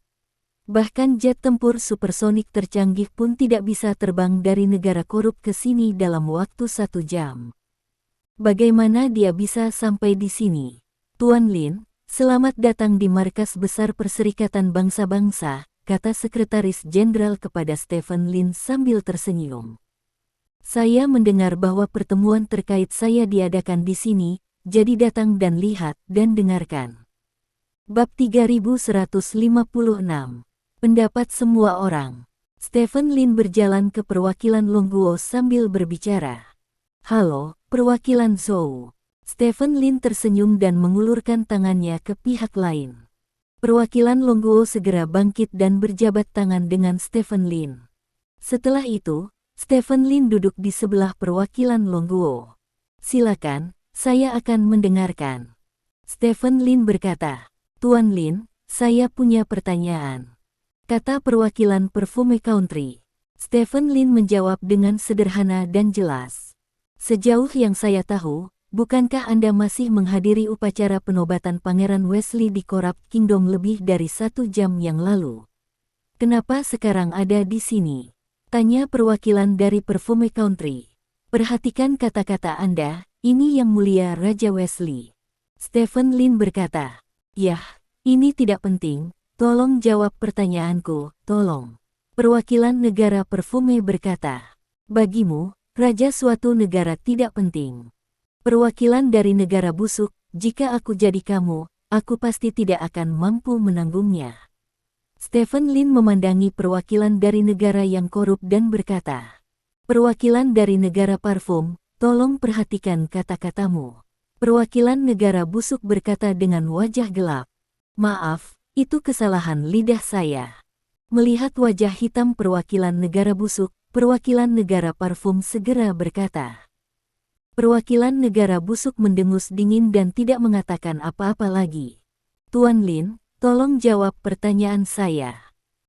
Bahkan jet tempur supersonik tercanggih pun tidak bisa terbang dari negara korup ke sini dalam waktu 1 jam. Bagaimana dia bisa sampai di sini? Tuan Lin, selamat datang di markas besar Perserikatan Bangsa-Bangsa, kata Sekretaris Jenderal kepada Stephen Lin sambil tersenyum. Saya mendengar bahwa pertemuan terkait saya diadakan di sini, jadi datang dan lihat dan dengarkan. Bab 3156. Pendapat semua orang. Stephen Lin berjalan ke perwakilan Longguo sambil berbicara. "Halo, perwakilan Zhou." Stephen Lin tersenyum dan mengulurkan tangannya ke pihak lain. Perwakilan Longguo segera bangkit dan berjabat tangan dengan Stephen Lin. Setelah itu, Stephen Lin duduk di sebelah perwakilan Longguo. "Silakan, saya akan mendengarkan." Stephen Lin berkata, Tuan Lin, saya punya pertanyaan. Kata perwakilan Perfume Country. Stephen Lin menjawab dengan sederhana dan jelas. Sejauh yang saya tahu, bukankah Anda masih menghadiri upacara penobatan Pangeran Wesley di Corrupt Kingdom lebih dari 1 jam yang lalu? Kenapa sekarang ada di sini? Tanya perwakilan dari Perfume Country. Perhatikan kata-kata Anda, ini Yang Mulia Raja Wesley. Stephen Lin berkata, Yah, ini tidak penting, tolong jawab pertanyaanku, tolong. Perwakilan negara Perfume berkata, bagimu, Raja suatu negara tidak penting. Perwakilan dari negara busuk, jika aku jadi kamu, aku pasti tidak akan mampu menanggungnya. Stephen Lin memandangi perwakilan dari negara yang korup dan berkata, perwakilan dari negara parfum, tolong perhatikan kata-katamu. Perwakilan negara busuk berkata dengan wajah gelap, maaf, itu kesalahan lidah saya. Melihat wajah hitam perwakilan negara busuk, perwakilan negara parfum segera berkata. Perwakilan negara busuk mendengus dingin dan tidak mengatakan apa-apa lagi. Tuan Lin, tolong jawab pertanyaan saya.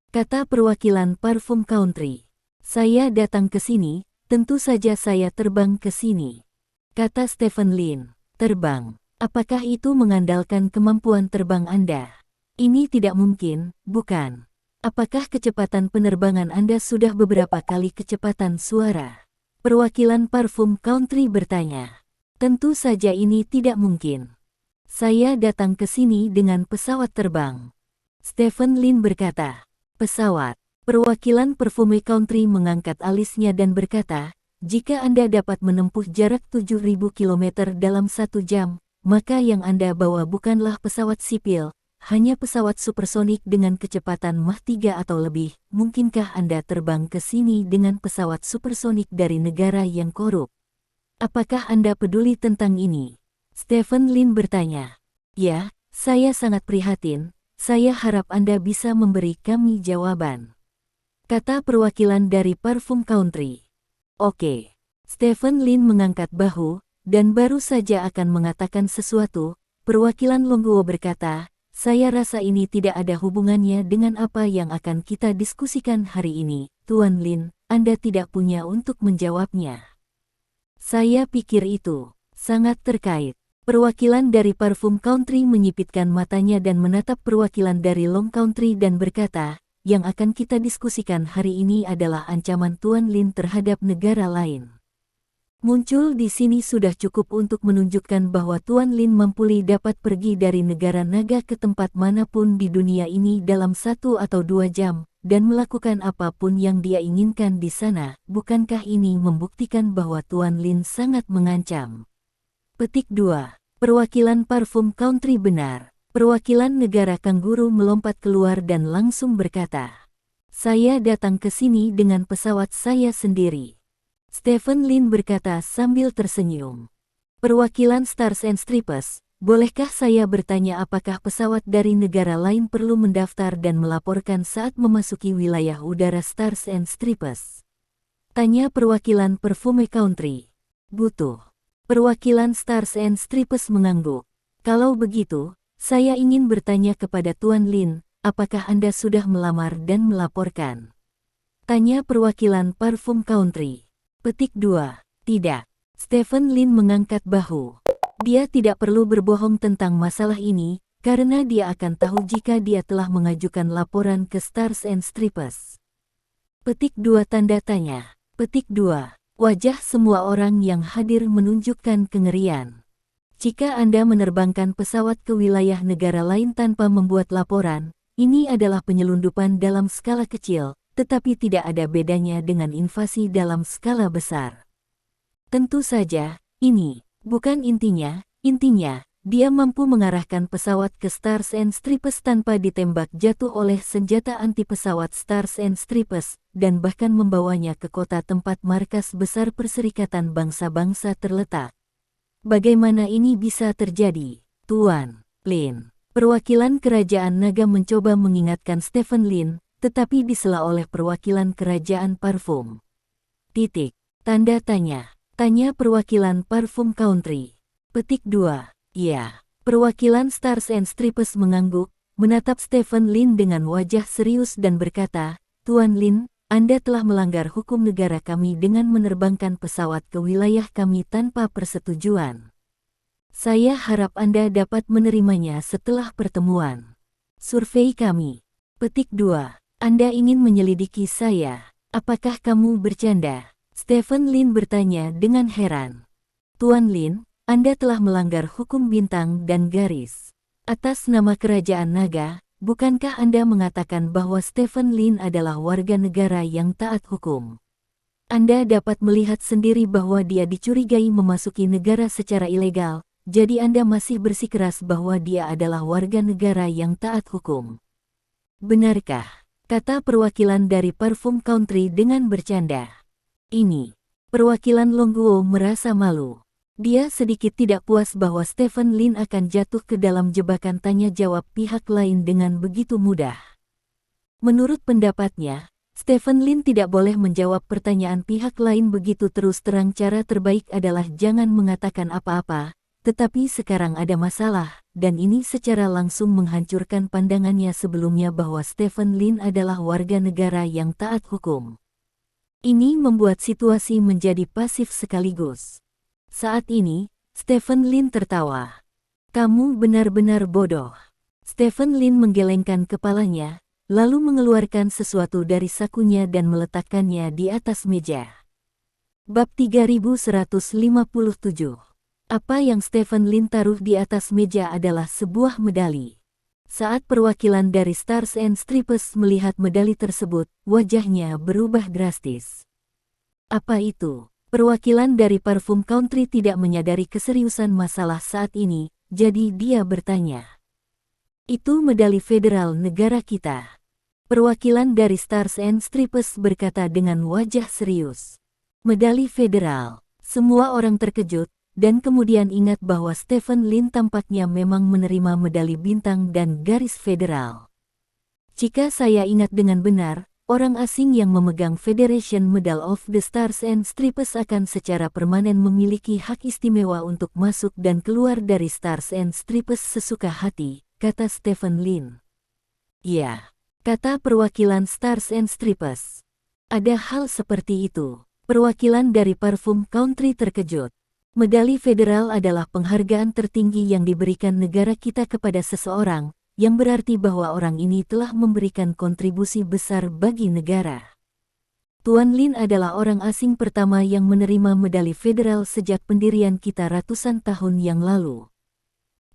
Kata perwakilan Parfum Country. Saya datang ke sini, tentu saja saya terbang ke sini. Kata Stephen Lin, terbang. Apakah itu mengandalkan kemampuan terbang Anda? Ini tidak mungkin, bukan? Apakah kecepatan penerbangan Anda sudah beberapa kali kecepatan suara? Perwakilan Parfum Country bertanya. Tentu saja ini tidak mungkin. Saya datang ke sini dengan pesawat terbang. Stephen Lin berkata, pesawat. Perwakilan Perfume Country mengangkat alisnya dan berkata, jika Anda dapat menempuh jarak 7.000 km dalam 1 jam, maka yang Anda bawa bukanlah pesawat sipil, hanya pesawat supersonik dengan kecepatan Mach 3 atau lebih. Mungkinkah Anda terbang ke sini dengan pesawat supersonik dari negara yang korup? Apakah Anda peduli tentang ini? Stephen Lin bertanya. Ya, saya sangat prihatin. Saya harap Anda bisa memberi kami jawaban. Kata perwakilan dari Parfum Country. Oke. Stephen Lin mengangkat bahu, dan baru saja akan mengatakan sesuatu. Perwakilan Longguo berkata, saya rasa ini tidak ada hubungannya dengan apa yang akan kita diskusikan hari ini. Tuan Lin, Anda tidak punya untuk menjawabnya. Saya pikir itu sangat terkait. Perwakilan dari Parfum Country menyipitkan matanya dan menatap perwakilan dari Long Country dan berkata, yang akan kita diskusikan hari ini adalah ancaman Tuan Lin terhadap negara lain. Muncul di sini sudah cukup untuk menunjukkan bahwa Tuan Lin Mampuli dapat pergi dari negara naga ke tempat manapun di dunia ini dalam 1 atau 2 jam, dan melakukan apapun yang dia inginkan di sana. Bukankah ini membuktikan bahwa Tuan Lin sangat mengancam? Petik 2. Perwakilan Parfum Country benar. Perwakilan negara Kanguru melompat keluar dan langsung berkata, saya datang ke sini dengan pesawat saya sendiri. Stephen Lin berkata sambil tersenyum. Perwakilan Stars and Stripes, bolehkah saya bertanya apakah pesawat dari negara lain perlu mendaftar dan melaporkan saat memasuki wilayah udara Stars and Stripes? Tanya perwakilan Perfume Country. Butuh. Perwakilan Stars and Stripes mengangguk. Kalau begitu, saya ingin bertanya kepada Tuan Lin, apakah Anda sudah melamar dan melaporkan? Tanya perwakilan Parfum Country. Petik 2. Tidak. Stephen Lin mengangkat bahu. Dia tidak perlu berbohong tentang masalah ini, karena dia akan tahu jika dia telah mengajukan laporan ke Stars and Stripes. Petik 2 tanda tanya. Petik 2. Wajah semua orang yang hadir menunjukkan kengerian. Jika Anda menerbangkan pesawat ke wilayah negara lain tanpa membuat laporan, ini adalah penyelundupan dalam skala kecil, tetapi tidak ada bedanya dengan invasi dalam skala besar. Tentu saja, ini bukan intinya. Intinya, dia mampu mengarahkan pesawat ke Stars and Stripes tanpa ditembak jatuh oleh senjata anti pesawat Stars and Stripes, dan bahkan membawanya ke kota tempat markas besar Perserikatan Bangsa-Bangsa terletak. Bagaimana ini bisa terjadi, Tuan Lin? Perwakilan Kerajaan Naga mencoba mengingatkan Stephen Lin, tetapi disela oleh perwakilan Kerajaan Parfum. Titik. Tanda tanya. Tanya perwakilan Parfum Country. Petik 2. Ya. Perwakilan Stars and Stripes mengangguk, menatap Stephen Lin dengan wajah serius dan berkata, Tuan Lin, Anda telah melanggar hukum negara kami dengan menerbangkan pesawat ke wilayah kami tanpa persetujuan. Saya harap Anda dapat menerimanya setelah pertemuan. Survei kami. Petik 2. Anda ingin menyelidiki saya. Apakah kamu bercanda? Stephen Lin bertanya dengan heran. Tuan Lin, Anda telah melanggar hukum bintang dan garis. Atas nama Kerajaan Naga, bukankah Anda mengatakan bahwa Stephen Lin adalah warga negara yang taat hukum? Anda dapat melihat sendiri bahwa dia dicurigai memasuki negara secara ilegal, jadi Anda masih bersikeras bahwa dia adalah warga negara yang taat hukum. Benarkah? Kata perwakilan dari Parfum Country dengan bercanda. Ini. Perwakilan Longguo merasa malu. Dia sedikit tidak puas bahwa Stephen Lin akan jatuh ke dalam jebakan tanya jawab pihak lain dengan begitu mudah. Menurut pendapatnya, Stephen Lin tidak boleh menjawab pertanyaan pihak lain begitu terus terang. Cara terbaik adalah jangan mengatakan apa-apa, tetapi sekarang ada masalah, dan ini secara langsung menghancurkan pandangannya sebelumnya bahwa Stephen Lin adalah warga negara yang taat hukum. Ini membuat situasi menjadi pasif sekaligus. Saat ini, Stephen Lin tertawa. Kamu benar-benar bodoh. Stephen Lin menggelengkan kepalanya, lalu mengeluarkan sesuatu dari sakunya dan meletakkannya di atas meja. Bab 3157. Apa yang Stephen Lin taruh di atas meja adalah sebuah medali. Saat perwakilan dari Stars and Stripes melihat medali tersebut, wajahnya berubah drastis. Apa itu? Perwakilan dari Parfum Country tidak menyadari keseriusan masalah saat ini, jadi dia bertanya. Itu medali federal negara kita. Perwakilan dari Stars and Stripes berkata dengan wajah serius. Medali federal. Semua orang terkejut, dan kemudian ingat bahwa Stephen Lin tampaknya memang menerima medali bintang dan garis federal. Jika saya ingat dengan benar, orang asing yang memegang Federation Medal of the Stars and Stripes akan secara permanen memiliki hak istimewa untuk masuk dan keluar dari Stars and Stripes sesuka hati, kata Stephen Lin. Ya, kata perwakilan Stars and Stripes. Ada hal seperti itu. Perwakilan dari Parfum Country terkejut. Medali federal adalah penghargaan tertinggi yang diberikan negara kita kepada seseorang, yang berarti bahwa orang ini telah memberikan kontribusi besar bagi negara. Tuan Lin adalah orang asing pertama yang menerima medali federal sejak pendirian kita ratusan tahun yang lalu.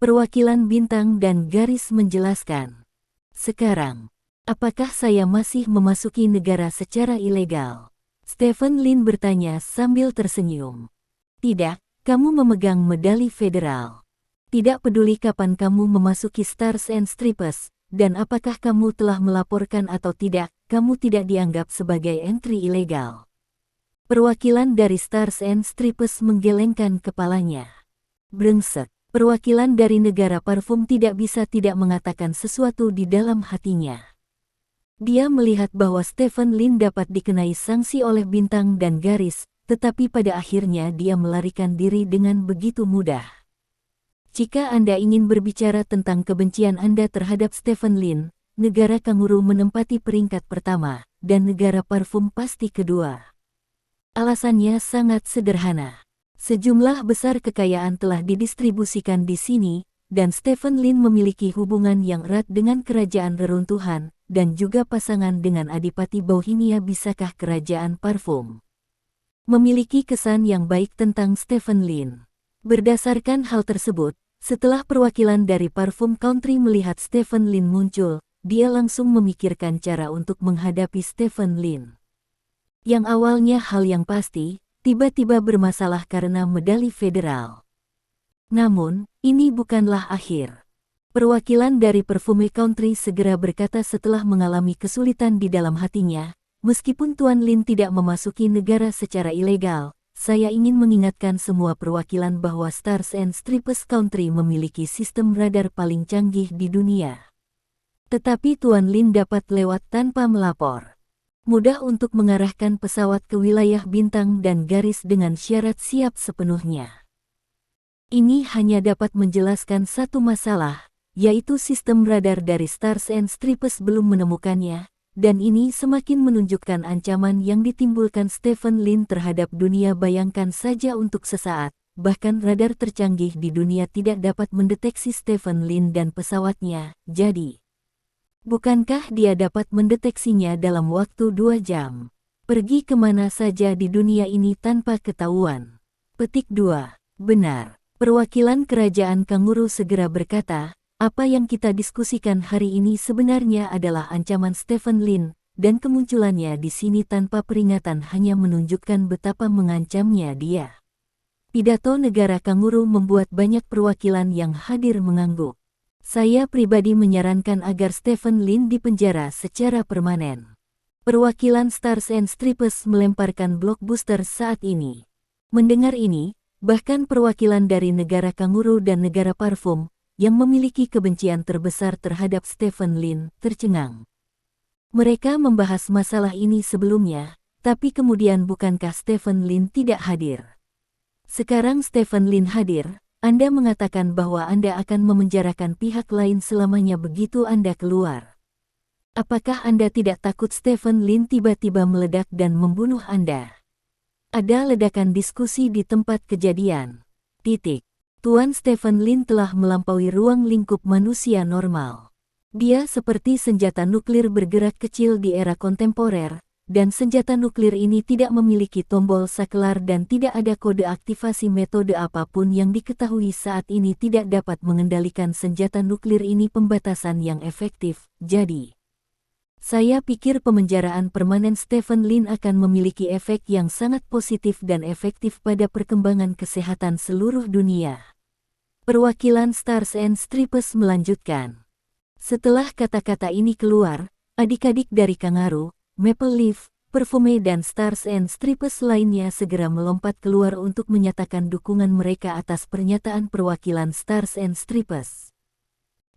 Perwakilan bintang dan garis menjelaskan. Sekarang, apakah saya masih memasuki negara secara ilegal? Stephen Lin bertanya sambil tersenyum. Tidak. Kamu memegang medali federal. Tidak peduli kapan kamu memasuki Stars and Stripes, dan apakah kamu telah melaporkan atau tidak, kamu tidak dianggap sebagai entry ilegal. Perwakilan dari Stars and Stripes menggelengkan kepalanya. Brengsek. Perwakilan dari negara Parfum tidak bisa tidak mengatakan sesuatu di dalam hatinya. Dia melihat bahwa Stephen Lin dapat dikenai sanksi oleh bintang dan garis, tetapi pada akhirnya dia melarikan diri dengan begitu mudah. Jika Anda ingin berbicara tentang kebencian Anda terhadap Stephen Lin, negara kanguru menempati peringkat pertama, dan negara Parfum pasti kedua. Alasannya sangat sederhana. Sejumlah besar kekayaan telah didistribusikan di sini, dan Stephen Lin memiliki hubungan yang erat dengan kerajaan reruntuhan, dan juga pasangan dengan Adipati Bohemia. Bisakah kerajaan Parfum memiliki kesan yang baik tentang Stephen Lin? Berdasarkan hal tersebut, setelah perwakilan dari Parfum Country melihat Stephen Lin muncul, dia langsung memikirkan cara untuk menghadapi Stephen Lin. Yang awalnya hal yang pasti, tiba-tiba bermasalah karena medali federal. Namun, ini bukanlah akhir. Perwakilan dari Parfum Country segera berkata setelah mengalami kesulitan di dalam hatinya, meskipun Tuan Lin tidak memasuki negara secara ilegal, saya ingin mengingatkan semua perwakilan bahwa Stars and Stripes Country memiliki sistem radar paling canggih di dunia. Tetapi Tuan Lin dapat lewat tanpa melapor. Mudah untuk mengarahkan pesawat ke wilayah bintang dan garis dengan syarat siap sepenuhnya. Ini hanya dapat menjelaskan satu masalah, yaitu sistem radar dari Stars and Stripes belum menemukannya, dan ini semakin menunjukkan ancaman yang ditimbulkan Stephen Lin terhadap dunia. Bayangkan saja untuk sesaat, bahkan radar tercanggih di dunia tidak dapat mendeteksi Stephen Lin dan pesawatnya, jadi bukankah dia dapat mendeteksinya dalam waktu 2 jam? Pergi kemana saja di dunia ini tanpa ketahuan. Petik 2. Benar. Perwakilan kerajaan kanguru segera berkata, apa yang kita diskusikan hari ini sebenarnya adalah ancaman Stephen Lin, dan kemunculannya di sini tanpa peringatan hanya menunjukkan betapa mengancamnya dia. Pidato negara kanguru membuat banyak perwakilan yang hadir mengangguk. Saya pribadi menyarankan agar Stephen Lin dipenjara secara permanen. Perwakilan Stars and Stripes melemparkan blockbuster saat ini. Mendengar ini, bahkan perwakilan dari negara kanguru dan negara parfum, yang memiliki kebencian terbesar terhadap Stephen Lin, tercengang. Mereka membahas masalah ini sebelumnya, tapi kemudian bukankah Stephen Lin tidak hadir? Sekarang Stephen Lin hadir, Anda mengatakan bahwa Anda akan memenjarakan pihak lain selamanya begitu Anda keluar. Apakah Anda tidak takut Stephen Lin tiba-tiba meledak dan membunuh Anda? Ada ledakan diskusi di tempat kejadian. Tuan Stephen Lin telah melampaui ruang lingkup manusia normal. Dia seperti senjata nuklir bergerak kecil di era kontemporer, dan senjata nuklir ini tidak memiliki tombol saklar dan tidak ada kode aktivasi. Metode apapun yang diketahui saat ini tidak dapat mengendalikan senjata nuklir ini. Pembatasan yang efektif, jadi saya pikir pemenjaraan permanen Stephen Lin akan memiliki efek yang sangat positif dan efektif pada perkembangan kesehatan seluruh dunia. Perwakilan Stars and Stripes melanjutkan. Setelah kata-kata ini keluar, adik-adik dari Kangaroo, Maple Leaf, Perfume dan Stars and Stripes lainnya segera melompat keluar untuk menyatakan dukungan mereka atas pernyataan perwakilan Stars and Stripes.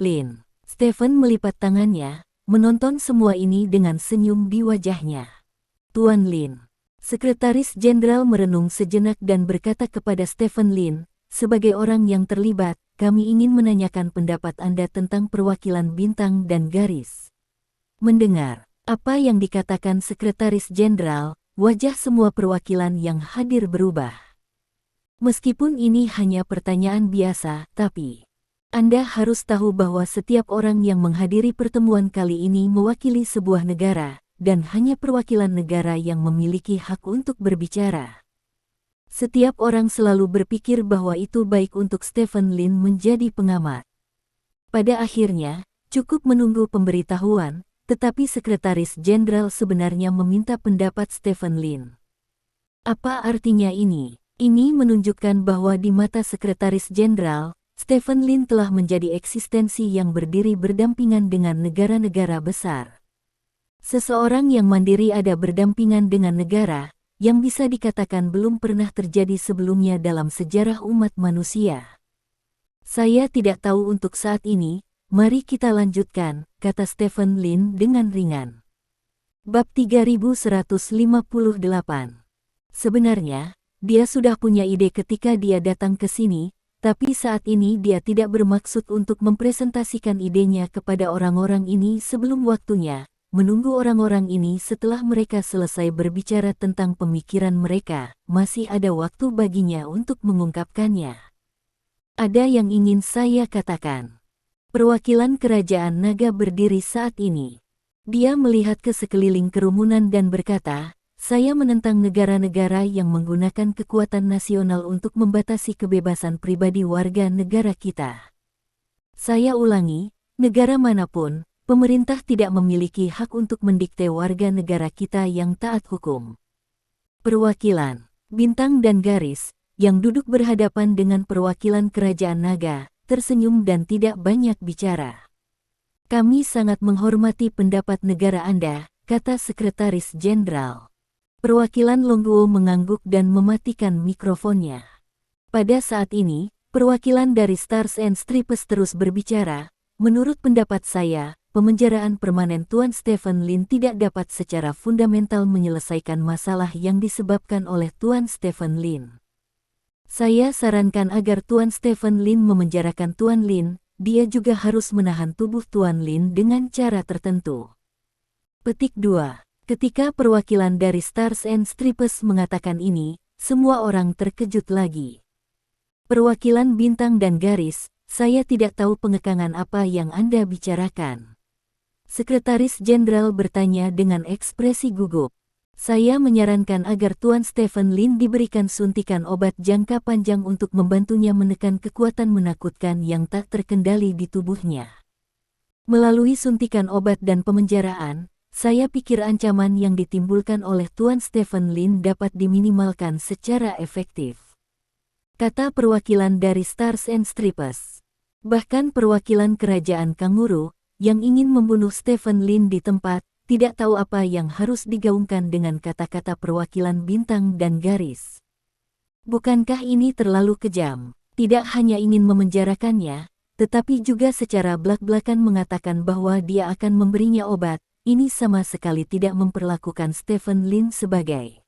Lin. Stephen melipat tangannya, menonton semua ini dengan senyum di wajahnya. Tuan Lin. Sekretaris Jenderal merenung sejenak dan berkata kepada Stephen Lin, sebagai orang yang terlibat, kami ingin menanyakan pendapat Anda tentang perwakilan bintang dan garis. Mendengar apa yang dikatakan Sekretaris Jenderal, wajah semua perwakilan yang hadir berubah. Meskipun ini hanya pertanyaan biasa, tapi Anda harus tahu bahwa setiap orang yang menghadiri pertemuan kali ini mewakili sebuah negara, dan hanya perwakilan negara yang memiliki hak untuk berbicara. Setiap orang selalu berpikir bahwa itu baik untuk Stephen Lin menjadi pengamat. Pada akhirnya, cukup menunggu pemberitahuan, tetapi Sekretaris Jenderal sebenarnya meminta pendapat Stephen Lin. Apa artinya ini? Ini menunjukkan bahwa di mata Sekretaris Jenderal, Stephen Lin telah menjadi eksistensi yang berdiri berdampingan dengan negara-negara besar. Seseorang yang mandiri ada berdampingan dengan negara, yang bisa dikatakan belum pernah terjadi sebelumnya dalam sejarah umat manusia. Saya tidak tahu untuk saat ini, mari kita lanjutkan, kata Stephen Lin dengan ringan. Bab 3158. Sebenarnya, dia sudah punya ide ketika dia datang ke sini, tapi saat ini dia tidak bermaksud untuk mempresentasikan idenya kepada orang-orang ini sebelum waktunya, menunggu orang-orang ini setelah mereka selesai berbicara tentang pemikiran mereka, masih ada waktu baginya untuk mengungkapkannya. Ada yang ingin saya katakan. Perwakilan kerajaan naga berdiri saat ini. Dia melihat ke sekeliling kerumunan dan berkata, saya menentang negara-negara yang menggunakan kekuatan nasional untuk membatasi kebebasan pribadi warga negara kita. Saya ulangi, negara manapun, pemerintah tidak memiliki hak untuk mendikte warga negara kita yang taat hukum. Perwakilan, bintang dan garis, yang duduk berhadapan dengan perwakilan kerajaan naga, tersenyum dan tidak banyak bicara. Kami sangat menghormati pendapat negara Anda, kata Sekretaris Jenderal. Perwakilan Longguo mengangguk dan mematikan mikrofonnya. Pada saat ini, perwakilan dari Stars and Stripes terus berbicara. Menurut pendapat saya, pemenjaraan permanen Tuan Stephen Lin tidak dapat secara fundamental menyelesaikan masalah yang disebabkan oleh Tuan Stephen Lin. Saya sarankan agar Tuan Stephen Lin memenjarakan Tuan Lin, dia juga harus menahan tubuh Tuan Lin dengan cara tertentu. Petik 2. Ketika perwakilan dari Stars and Stripes mengatakan ini, semua orang terkejut lagi. Perwakilan bintang dan garis, saya tidak tahu pengekangan apa yang Anda bicarakan. Sekretaris Jenderal bertanya dengan ekspresi gugup. Saya menyarankan agar Tuan Stephen Lin diberikan suntikan obat jangka panjang untuk membantunya menekan kekuatan menakutkan yang tak terkendali di tubuhnya. Melalui suntikan obat dan pemenjaraan, saya pikir ancaman yang ditimbulkan oleh Tuan Stephen Lin dapat diminimalkan secara efektif. Kata perwakilan dari Stars and Stripes. Bahkan perwakilan kerajaan Kanguru, yang ingin membunuh Stephen Lin di tempat, tidak tahu apa yang harus digaungkan dengan kata-kata perwakilan bintang dan garis. Bukankah ini terlalu kejam? Tidak hanya ingin memenjarakannya, tetapi juga secara blak-blakan mengatakan bahwa dia akan memberinya obat. Ini sama sekali tidak memperlakukan Stephen Lin sebagai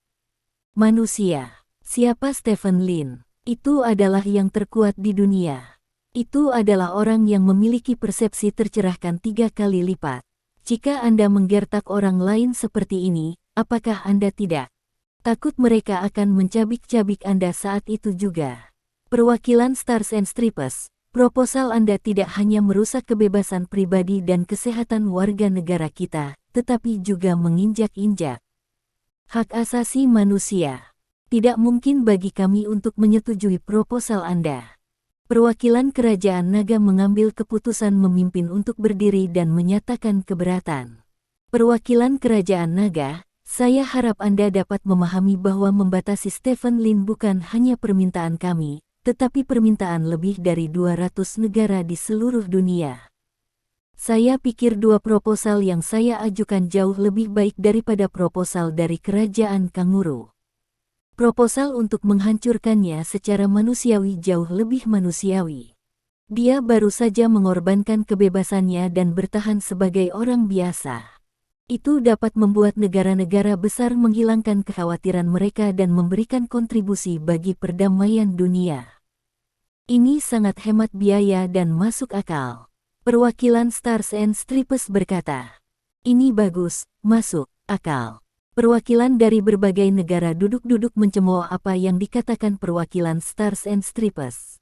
manusia. Siapa Stephen Lin? Itu adalah yang terkuat di dunia. Itu adalah orang yang memiliki persepsi tercerahkan 3 kali lipat. Jika Anda menggertak orang lain seperti ini, apakah Anda tidak takut mereka akan mencabik-cabik Anda saat itu juga? Perwakilan Stars and Stripes, proposal Anda tidak hanya merusak kebebasan pribadi dan kesehatan warga negara kita, tetapi juga menginjak-injak hak asasi manusia. Tidak mungkin bagi kami untuk menyetujui proposal Anda. Perwakilan Kerajaan Naga mengambil keputusan memimpin untuk berdiri dan menyatakan keberatan. Perwakilan Kerajaan Naga, saya harap Anda dapat memahami bahwa membatasi Stephen Lin bukan hanya permintaan kami, tetapi permintaan lebih dari 200 negara di seluruh dunia. Saya pikir 2 proposal yang saya ajukan jauh lebih baik daripada proposal dari Kerajaan Kanguru. Proposal untuk menghancurkannya secara manusiawi jauh lebih manusiawi. Dia baru saja mengorbankan kebebasannya dan bertahan sebagai orang biasa. Itu dapat membuat negara-negara besar menghilangkan kekhawatiran mereka dan memberikan kontribusi bagi perdamaian dunia. Ini sangat hemat biaya dan masuk akal. Perwakilan Stars and Stripes berkata, ini bagus, masuk akal. Perwakilan dari berbagai negara duduk-duduk mencemooh apa yang dikatakan perwakilan Stars and Stripes.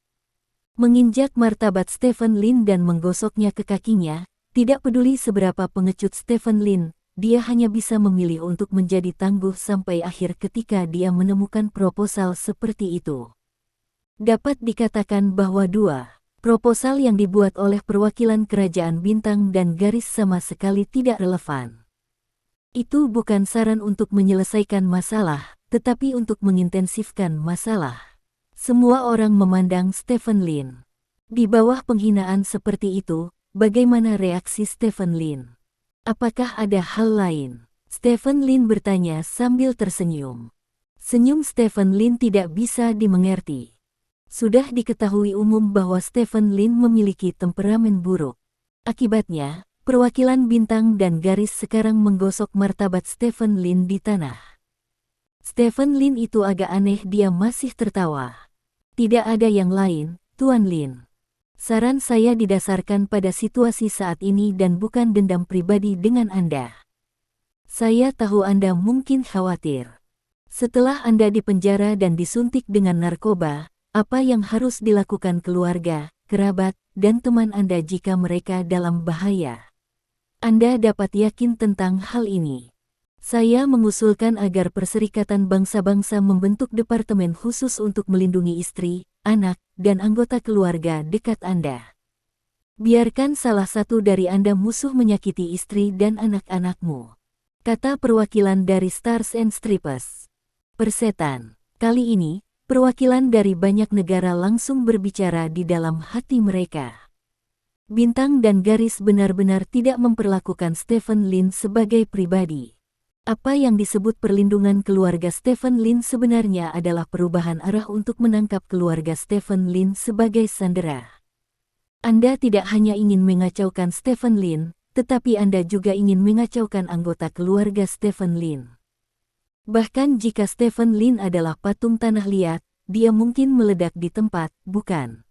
Menginjak martabat Stephen Lin dan menggosoknya ke kakinya, tidak peduli seberapa pengecut Stephen Lin, dia hanya bisa memilih untuk menjadi tangguh sampai akhir ketika dia menemukan proposal seperti itu. Dapat dikatakan bahwa 2 proposal yang dibuat oleh perwakilan kerajaan bintang dan garis sama sekali tidak relevan. Itu bukan saran untuk menyelesaikan masalah, tetapi untuk mengintensifkan masalah. Semua orang memandang Stephen Lin. Di bawah penghinaan seperti itu, bagaimana reaksi Stephen Lin? Apakah ada hal lain? Stephen Lin bertanya sambil tersenyum. Senyum Stephen Lin tidak bisa dimengerti. Sudah diketahui umum bahwa Stephen Lin memiliki temperamen buruk. Akibatnya, perwakilan bintang dan garis sekarang menggosok martabat Stephen Lin di tanah. Stephen Lin itu agak aneh, dia masih tertawa. Tidak ada yang lain, Tuan Lin. Saran saya didasarkan pada situasi saat ini dan bukan dendam pribadi dengan Anda. Saya tahu Anda mungkin khawatir. Setelah Anda dipenjara dan disuntik dengan narkoba, apa yang harus dilakukan keluarga, kerabat, dan teman Anda jika mereka dalam bahaya? Anda dapat yakin tentang hal ini. Saya mengusulkan agar Perserikatan Bangsa-Bangsa membentuk departemen khusus untuk melindungi istri, anak, dan anggota keluarga dekat Anda. Biarkan salah satu dari Anda musuh menyakiti istri dan anak-anakmu. Kata perwakilan dari Stars and Stripes. Persetan. Kali ini, perwakilan dari banyak negara langsung berbicara di dalam hati mereka. Bintang dan garis benar-benar tidak memperlakukan Stephen Lin sebagai pribadi. Apa yang disebut perlindungan keluarga Stephen Lin sebenarnya adalah perubahan arah untuk menangkap keluarga Stephen Lin sebagai sandera. Anda tidak hanya ingin mengacaukan Stephen Lin, tetapi Anda juga ingin mengacaukan anggota keluarga Stephen Lin. Bahkan jika Stephen Lin adalah patung tanah liat, dia mungkin meledak di tempat, bukan?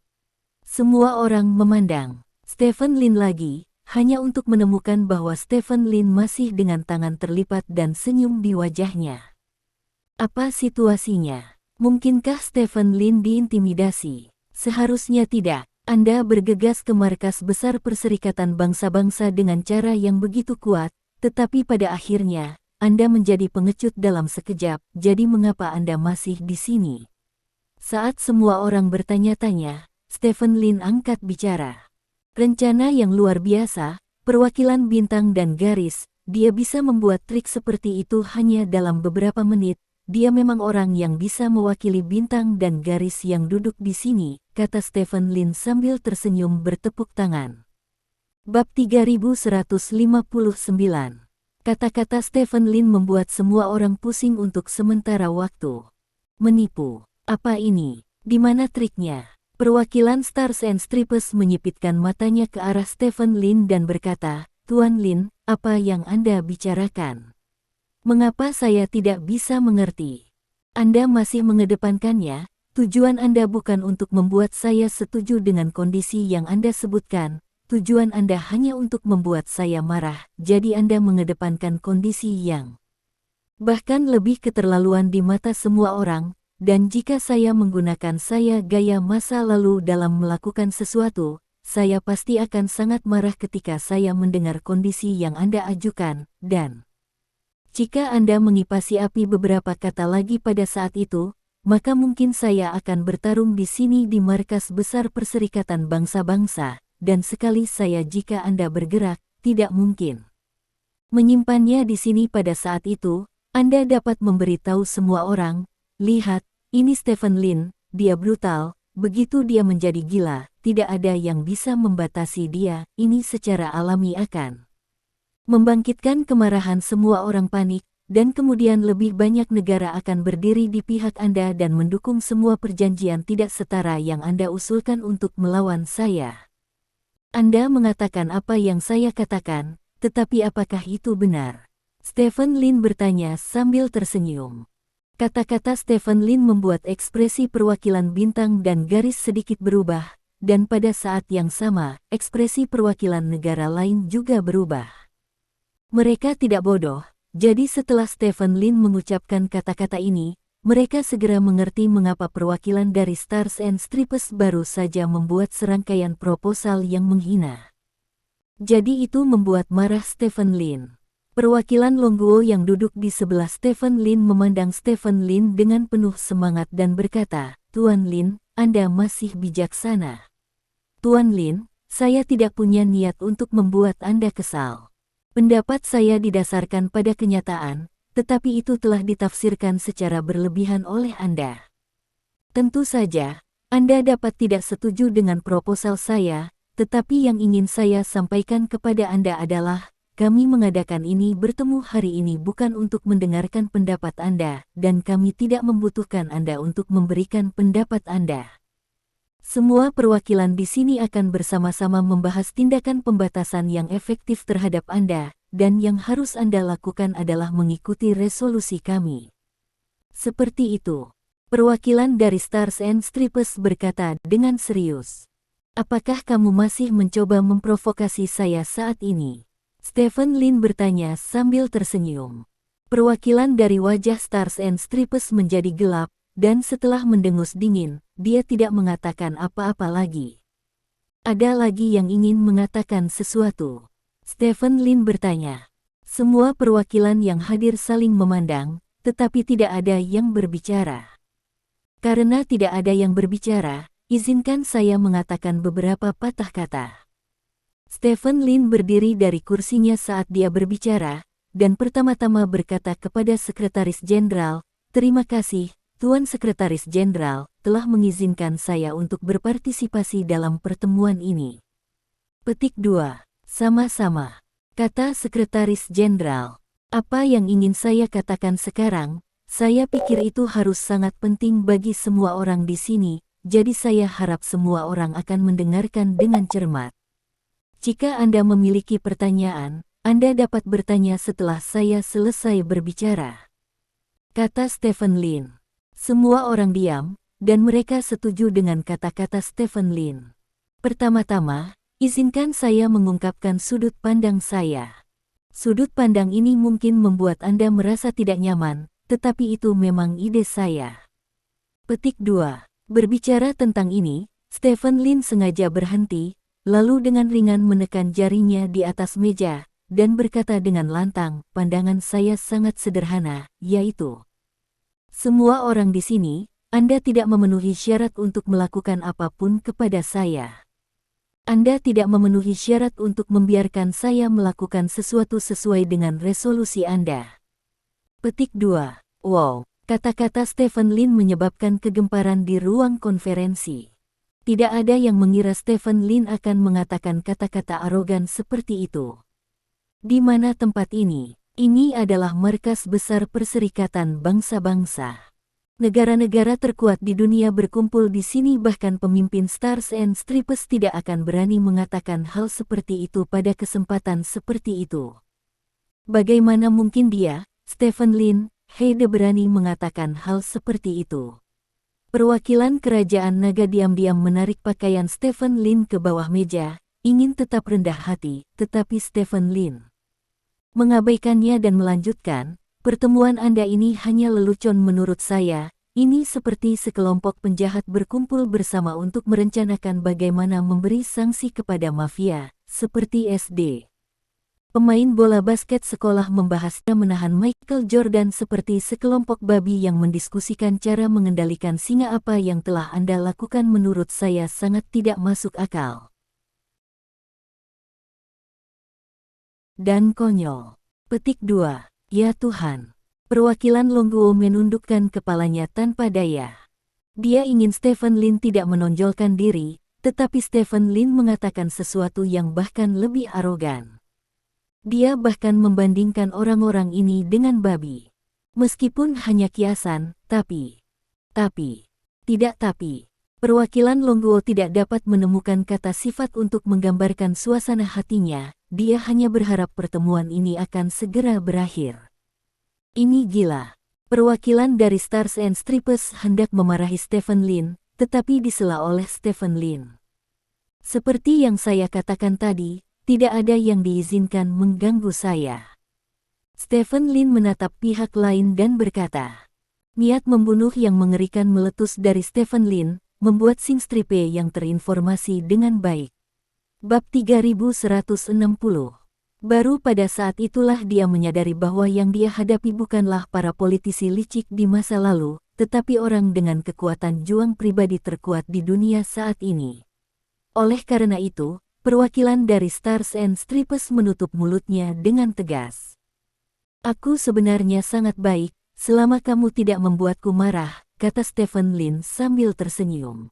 Semua orang memandang Stephen Lin lagi, hanya untuk menemukan bahwa Stephen Lin masih dengan tangan terlipat dan senyum di wajahnya. Apa situasinya? Mungkinkah Stephen Lin diintimidasi? Seharusnya tidak. Anda bergegas ke markas besar Perserikatan Bangsa-Bangsa dengan cara yang begitu kuat, tetapi pada akhirnya, Anda menjadi pengecut dalam sekejap, jadi mengapa Anda masih di sini? Saat semua orang bertanya-tanya, Stephen Lin angkat bicara. Rencana yang luar biasa, perwakilan bintang dan garis, dia bisa membuat trik seperti itu hanya dalam beberapa menit. Dia memang orang yang bisa mewakili bintang dan garis yang duduk di sini, kata Stephen Lin sambil tersenyum bertepuk tangan. Bab 3159. Kata-kata Stephen Lin membuat semua orang pusing untuk sementara waktu. Menipu. Apa ini? Di mana triknya? Perwakilan Stars and Stripes menyipitkan matanya ke arah Stephen Lin dan berkata, Tuan Lin, apa yang Anda bicarakan? Mengapa saya tidak bisa mengerti? Anda masih mengedepankannya, tujuan Anda bukan untuk membuat saya setuju dengan kondisi yang Anda sebutkan, tujuan Anda hanya untuk membuat saya marah, jadi Anda mengedepankan kondisi yang bahkan lebih keterlaluan di mata semua orang. Dan jika saya menggunakan gaya masa lalu dalam melakukan sesuatu, saya pasti akan sangat marah ketika saya mendengar kondisi yang Anda ajukan, dan jika Anda mengipasi api beberapa kata lagi pada saat itu, maka mungkin saya akan bertarung di sini di markas besar Perserikatan Bangsa-Bangsa, dan sekali saya jika Anda bergerak, tidak mungkin menyimpannya di sini pada saat itu. Anda dapat memberitahu semua orang, lihat, ini Stephen Lin, dia brutal, begitu dia menjadi gila, tidak ada yang bisa membatasi dia, ini secara alami akan membangkitkan kemarahan semua orang panik, dan kemudian lebih banyak negara akan berdiri di pihak Anda dan mendukung semua perjanjian tidak setara yang Anda usulkan untuk melawan saya. Anda mengatakan apa yang saya katakan, tetapi apakah itu benar? Stephen Lin bertanya sambil tersenyum. Kata-kata Stephen Lin membuat ekspresi perwakilan bintang dan garis sedikit berubah, dan pada saat yang sama, ekspresi perwakilan negara lain juga berubah. Mereka tidak bodoh, jadi setelah Stephen Lin mengucapkan kata-kata ini, mereka segera mengerti mengapa perwakilan dari Stars and Stripes baru saja membuat serangkaian proposal yang menghina. Jadi itu membuat marah Stephen Lin. Perwakilan Longguo yang duduk di sebelah Stephen Lin memandang Stephen Lin dengan penuh semangat dan berkata, Tuan Lin, Anda masih bijaksana. Tuan Lin, saya tidak punya niat untuk membuat Anda kesal. Pendapat saya didasarkan pada kenyataan, tetapi itu telah ditafsirkan secara berlebihan oleh Anda. Tentu saja, Anda dapat tidak setuju dengan proposal saya, tetapi yang ingin saya sampaikan kepada Anda adalah, kami mengadakan ini bertemu hari ini bukan untuk mendengarkan pendapat Anda, dan kami tidak membutuhkan Anda untuk memberikan pendapat Anda. Semua perwakilan di sini akan bersama-sama membahas tindakan pembatasan yang efektif terhadap Anda, dan yang harus Anda lakukan adalah mengikuti resolusi kami. Seperti itu. Perwakilan dari Stars and Stripes berkata dengan serius. Apakah kamu masih mencoba memprovokasi saya saat ini? Stephen Lin bertanya sambil tersenyum. Perwakilan dari wajah Stars and Stripes menjadi gelap, dan setelah mendengus dingin, dia tidak mengatakan apa-apa lagi. Ada lagi yang ingin mengatakan sesuatu. Stephen Lin bertanya. Semua perwakilan yang hadir saling memandang, tetapi tidak ada yang berbicara. Karena tidak ada yang berbicara, izinkan saya mengatakan beberapa patah kata. Stephen Lin berdiri dari kursinya saat dia berbicara, dan pertama-tama berkata kepada Sekretaris Jenderal, terima kasih, Tuan Sekretaris Jenderal, telah mengizinkan saya untuk berpartisipasi dalam pertemuan ini. Petik 2. Sama-sama. Kata Sekretaris Jenderal. Apa yang ingin saya katakan sekarang, saya pikir itu harus sangat penting bagi semua orang di sini, jadi saya harap semua orang akan mendengarkan dengan cermat. Jika Anda memiliki pertanyaan, Anda dapat bertanya setelah saya selesai berbicara. Kata Stephen Lin. Semua orang diam, dan mereka setuju dengan kata-kata Stephen Lin. Pertama-tama, izinkan saya mengungkapkan sudut pandang saya. Sudut pandang ini mungkin membuat Anda merasa tidak nyaman, tetapi itu memang ide saya. Petik 2. Berbicara tentang ini, Stephen Lin sengaja berhenti, lalu dengan ringan menekan jarinya di atas meja, dan berkata dengan lantang, pandangan saya sangat sederhana, yaitu semua orang di sini, Anda tidak memenuhi syarat untuk melakukan apapun kepada saya. Anda tidak memenuhi syarat untuk membiarkan saya melakukan sesuatu sesuai dengan resolusi Anda. Petik 2. Wow, kata-kata Stephen Lin menyebabkan kegemparan di ruang konferensi. Tidak ada yang mengira Stephen Lin akan mengatakan kata-kata arogan seperti itu. Di mana tempat ini? Ini adalah markas besar Perserikatan Bangsa-Bangsa. Negara-negara terkuat di dunia berkumpul di sini, bahkan pemimpin Stars and Stripes tidak akan berani mengatakan hal seperti itu pada kesempatan seperti itu. Bagaimana mungkin dia, Stephen Lin, Heide berani mengatakan hal seperti itu? Perwakilan Kerajaan Naga diam-diam menarik pakaian Stephen Lin ke bawah meja, ingin tetap rendah hati, tetapi Stephen Lin mengabaikannya dan melanjutkan, pertemuan Anda ini hanya lelucon menurut saya, ini seperti sekelompok penjahat berkumpul bersama untuk merencanakan bagaimana memberi sanksi kepada mafia, seperti SD. Pemain bola basket sekolah membahas menahan Michael Jordan seperti sekelompok babi yang mendiskusikan cara mengendalikan singa. Apa yang telah Anda lakukan menurut saya sangat tidak masuk akal dan konyol. Petik 2. Ya Tuhan. Perwakilan Longguo menundukkan kepalanya tanpa daya. Dia ingin Stephen Lin tidak menonjolkan diri, tetapi Stephen Lin mengatakan sesuatu yang bahkan lebih arogan. Dia bahkan membandingkan orang-orang ini dengan babi. Meskipun hanya kiasan, tapi. Perwakilan Longguo tidak dapat menemukan kata sifat untuk menggambarkan suasana hatinya, dia hanya berharap pertemuan ini akan segera berakhir. Ini gila. Perwakilan dari Stars and Stripes hendak memarahi Stephen Lin, tetapi disela oleh Stephen Lin. Seperti yang saya katakan tadi, tidak ada yang diizinkan mengganggu saya. Stephen Lin menatap pihak lain dan berkata, niat membunuh yang mengerikan meletus dari Stephen Lin, membuat Sing Stripe yang terinformasi dengan baik. Bab 3160. Baru pada saat itulah dia menyadari bahwa yang dia hadapi bukanlah para politisi licik di masa lalu, tetapi orang dengan kekuatan juang pribadi terkuat di dunia saat ini. Oleh karena itu, perwakilan dari Stars and Stripes menutup mulutnya dengan tegas. Aku sebenarnya sangat baik, selama kamu tidak membuatku marah, kata Stephen Lin sambil tersenyum.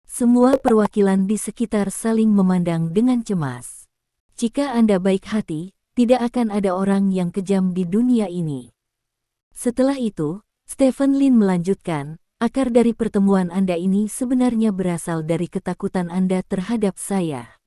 Semua perwakilan di sekitar saling memandang dengan cemas. Jika Anda baik hati, tidak akan ada orang yang kejam di dunia ini. Setelah itu, Stephen Lin melanjutkan, akar dari pertemuan Anda ini sebenarnya berasal dari ketakutan Anda terhadap saya.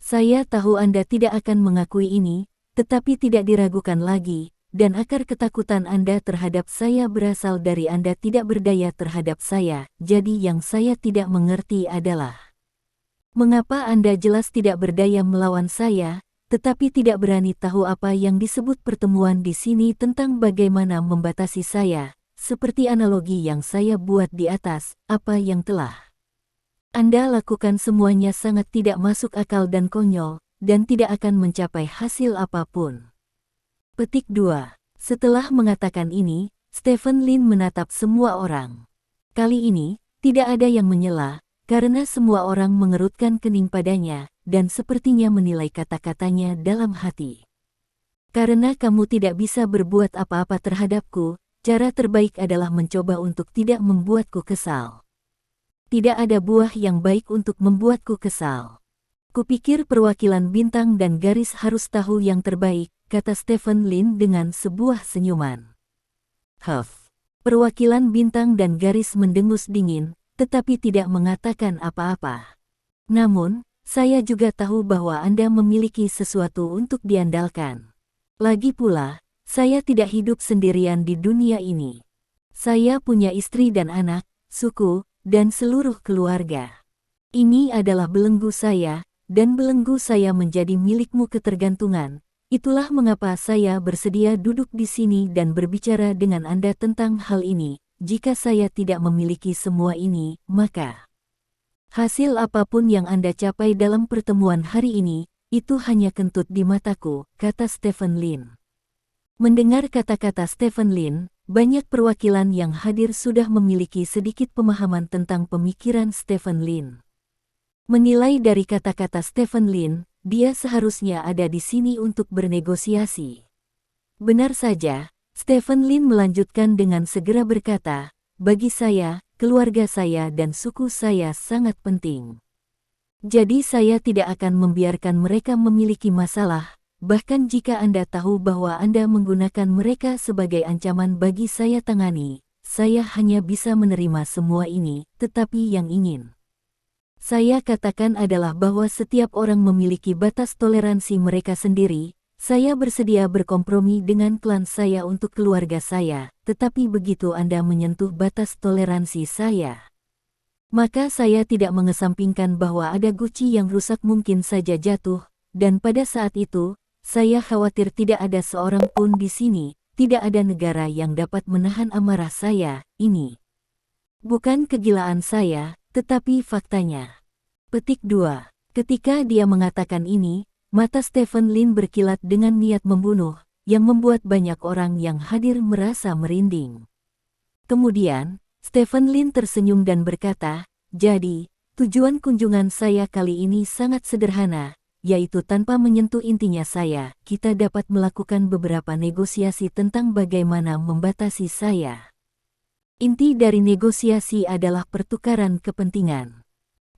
Saya tahu Anda tidak akan mengakui ini, tetapi tidak diragukan lagi, dan akar ketakutan Anda terhadap saya berasal dari Anda tidak berdaya terhadap saya. Jadi yang saya tidak mengerti adalah, mengapa Anda jelas tidak berdaya melawan saya, tetapi tidak berani tahu apa yang disebut pertemuan di sini tentang bagaimana membatasi saya, seperti analogi yang saya buat di atas, apa yang telah Anda lakukan semuanya sangat tidak masuk akal dan konyol, dan tidak akan mencapai hasil apapun. Petik 2. Setelah mengatakan ini, Stephen Lin menatap semua orang. Kali ini, tidak ada yang menyela, karena semua orang mengerutkan kening padanya, dan sepertinya menilai kata-katanya dalam hati. Karena kamu tidak bisa berbuat apa-apa terhadapku, cara terbaik adalah mencoba untuk tidak membuatku kesal. Tidak ada buah yang baik untuk membuatku kesal. Kupikir perwakilan bintang dan garis harus tahu yang terbaik, kata Stephen Lin dengan sebuah senyuman. Huff. Perwakilan bintang dan garis mendengus dingin, tetapi tidak mengatakan apa-apa. Namun, saya juga tahu bahwa Anda memiliki sesuatu untuk diandalkan. Lagi pula, saya tidak hidup sendirian di dunia ini. Saya punya istri dan anak, suku, dan seluruh keluarga. Ini adalah belenggu saya, dan belenggu saya menjadi milikmu ketergantungan. Itulah mengapa saya bersedia duduk di sini dan berbicara dengan Anda tentang hal ini. Jika saya tidak memiliki semua ini, maka hasil apapun yang Anda capai dalam pertemuan hari ini, itu hanya kentut di mataku, kata Stephen Lin. Mendengar kata-kata Stephen Lin, banyak perwakilan yang hadir sudah memiliki sedikit pemahaman tentang pemikiran Stephen Lin. Menilai dari kata-kata Stephen Lin, dia seharusnya ada di sini untuk bernegosiasi. Benar saja, Stephen Lin melanjutkan dengan segera berkata, bagi saya, keluarga saya dan suku saya sangat penting. Jadi saya tidak akan membiarkan mereka memiliki masalah, bahkan jika Anda tahu bahwa Anda menggunakan mereka sebagai ancaman bagi saya tangani, saya hanya bisa menerima semua ini, tetapi yang ingin saya katakan adalah bahwa setiap orang memiliki batas toleransi mereka sendiri. Saya bersedia berkompromi dengan klan saya untuk keluarga saya, tetapi begitu Anda menyentuh batas toleransi saya, maka saya tidak mengesampingkan bahwa ada guci yang rusak mungkin saja jatuh, dan pada saat itu, saya khawatir tidak ada seorang pun di sini, tidak ada negara yang dapat menahan amarah saya. Ini bukan kegilaan saya, tetapi faktanya. Petik 2. Ketika dia mengatakan ini, mata Stephen Lin berkilat dengan niat membunuh, yang membuat banyak orang yang hadir merasa merinding. Kemudian, Stephen Lin tersenyum dan berkata, jadi, tujuan kunjungan saya kali ini sangat sederhana, yaitu tanpa menyentuh intinya kita dapat melakukan beberapa negosiasi tentang bagaimana membatasi saya. Inti dari negosiasi adalah pertukaran kepentingan.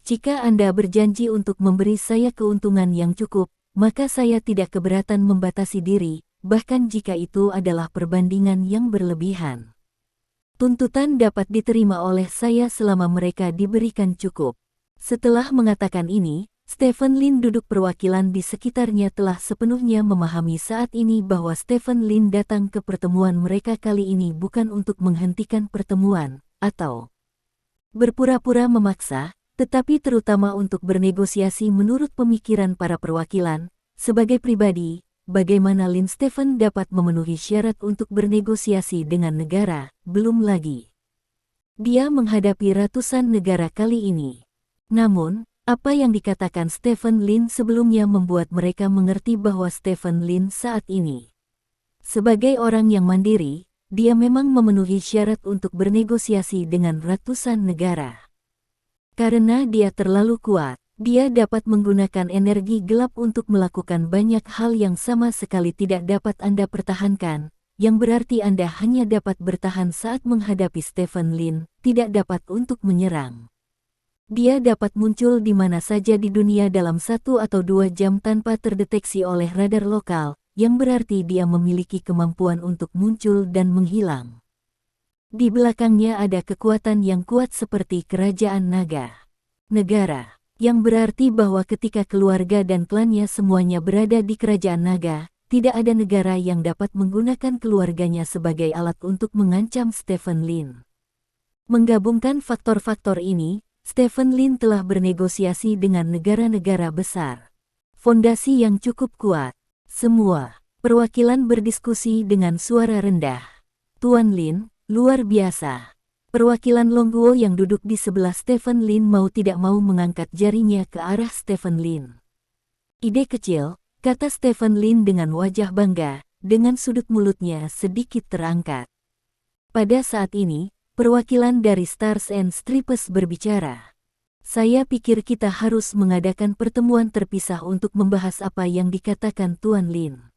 Jika Anda berjanji untuk memberi saya keuntungan yang cukup, maka saya tidak keberatan membatasi diri, bahkan jika itu adalah perbandingan yang berlebihan. Tuntutan dapat diterima oleh saya selama mereka diberikan cukup. Setelah mengatakan ini, Stephen Lin duduk perwakilan di sekitarnya telah sepenuhnya memahami saat ini bahwa Stephen Lin datang ke pertemuan mereka kali ini bukan untuk menghentikan pertemuan, atau berpura-pura memaksa, tetapi terutama untuk bernegosiasi menurut pemikiran para perwakilan. Sebagai pribadi, bagaimana Lin Stephen dapat memenuhi syarat untuk bernegosiasi dengan negara, belum lagi dia menghadapi ratusan negara kali ini. Namun, apa yang dikatakan Stephen Lin sebelumnya membuat mereka mengerti bahwa Stephen Lin saat ini, sebagai orang yang mandiri, dia memang memenuhi syarat untuk bernegosiasi dengan ratusan negara. Karena dia terlalu kuat, dia dapat menggunakan energi gelap untuk melakukan banyak hal yang sama sekali tidak dapat Anda pertahankan, yang berarti Anda hanya dapat bertahan saat menghadapi Stephen Lin, tidak dapat untuk menyerang. Dia dapat muncul di mana saja di dunia dalam 1 atau 2 jam tanpa terdeteksi oleh radar lokal, yang berarti dia memiliki kemampuan untuk muncul dan menghilang. Di belakangnya ada kekuatan yang kuat seperti kerajaan naga. Negara, yang berarti bahwa ketika keluarga dan klannya semuanya berada di kerajaan naga, tidak ada negara yang dapat menggunakan keluarganya sebagai alat untuk mengancam Stephen Lin. Menggabungkan faktor-faktor ini, Stephen Lin telah bernegosiasi dengan negara-negara besar. Fondasi yang cukup kuat. Semua perwakilan berdiskusi dengan suara rendah. Tuan Lin, luar biasa. Perwakilan Longguo yang duduk di sebelah Stephen Lin mau tidak mau mengangkat jarinya ke arah Stephen Lin. Ide kecil, kata Stephen Lin dengan wajah bangga, dengan sudut mulutnya sedikit terangkat. Pada saat ini, perwakilan dari Stars and Stripes berbicara. Saya pikir kita harus mengadakan pertemuan terpisah untuk membahas apa yang dikatakan Tuan Lin.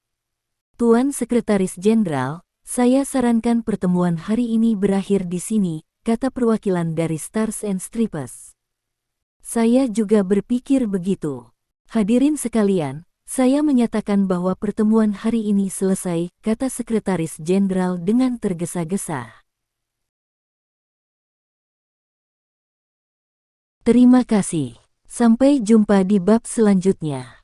Tuan Sekretaris Jenderal, saya sarankan pertemuan hari ini berakhir di sini, kata perwakilan dari Stars and Stripes. Saya juga berpikir begitu. Hadirin sekalian, saya menyatakan bahwa pertemuan hari ini selesai, kata Sekretaris Jenderal dengan tergesa-gesa. Terima kasih. Sampai jumpa di bab selanjutnya.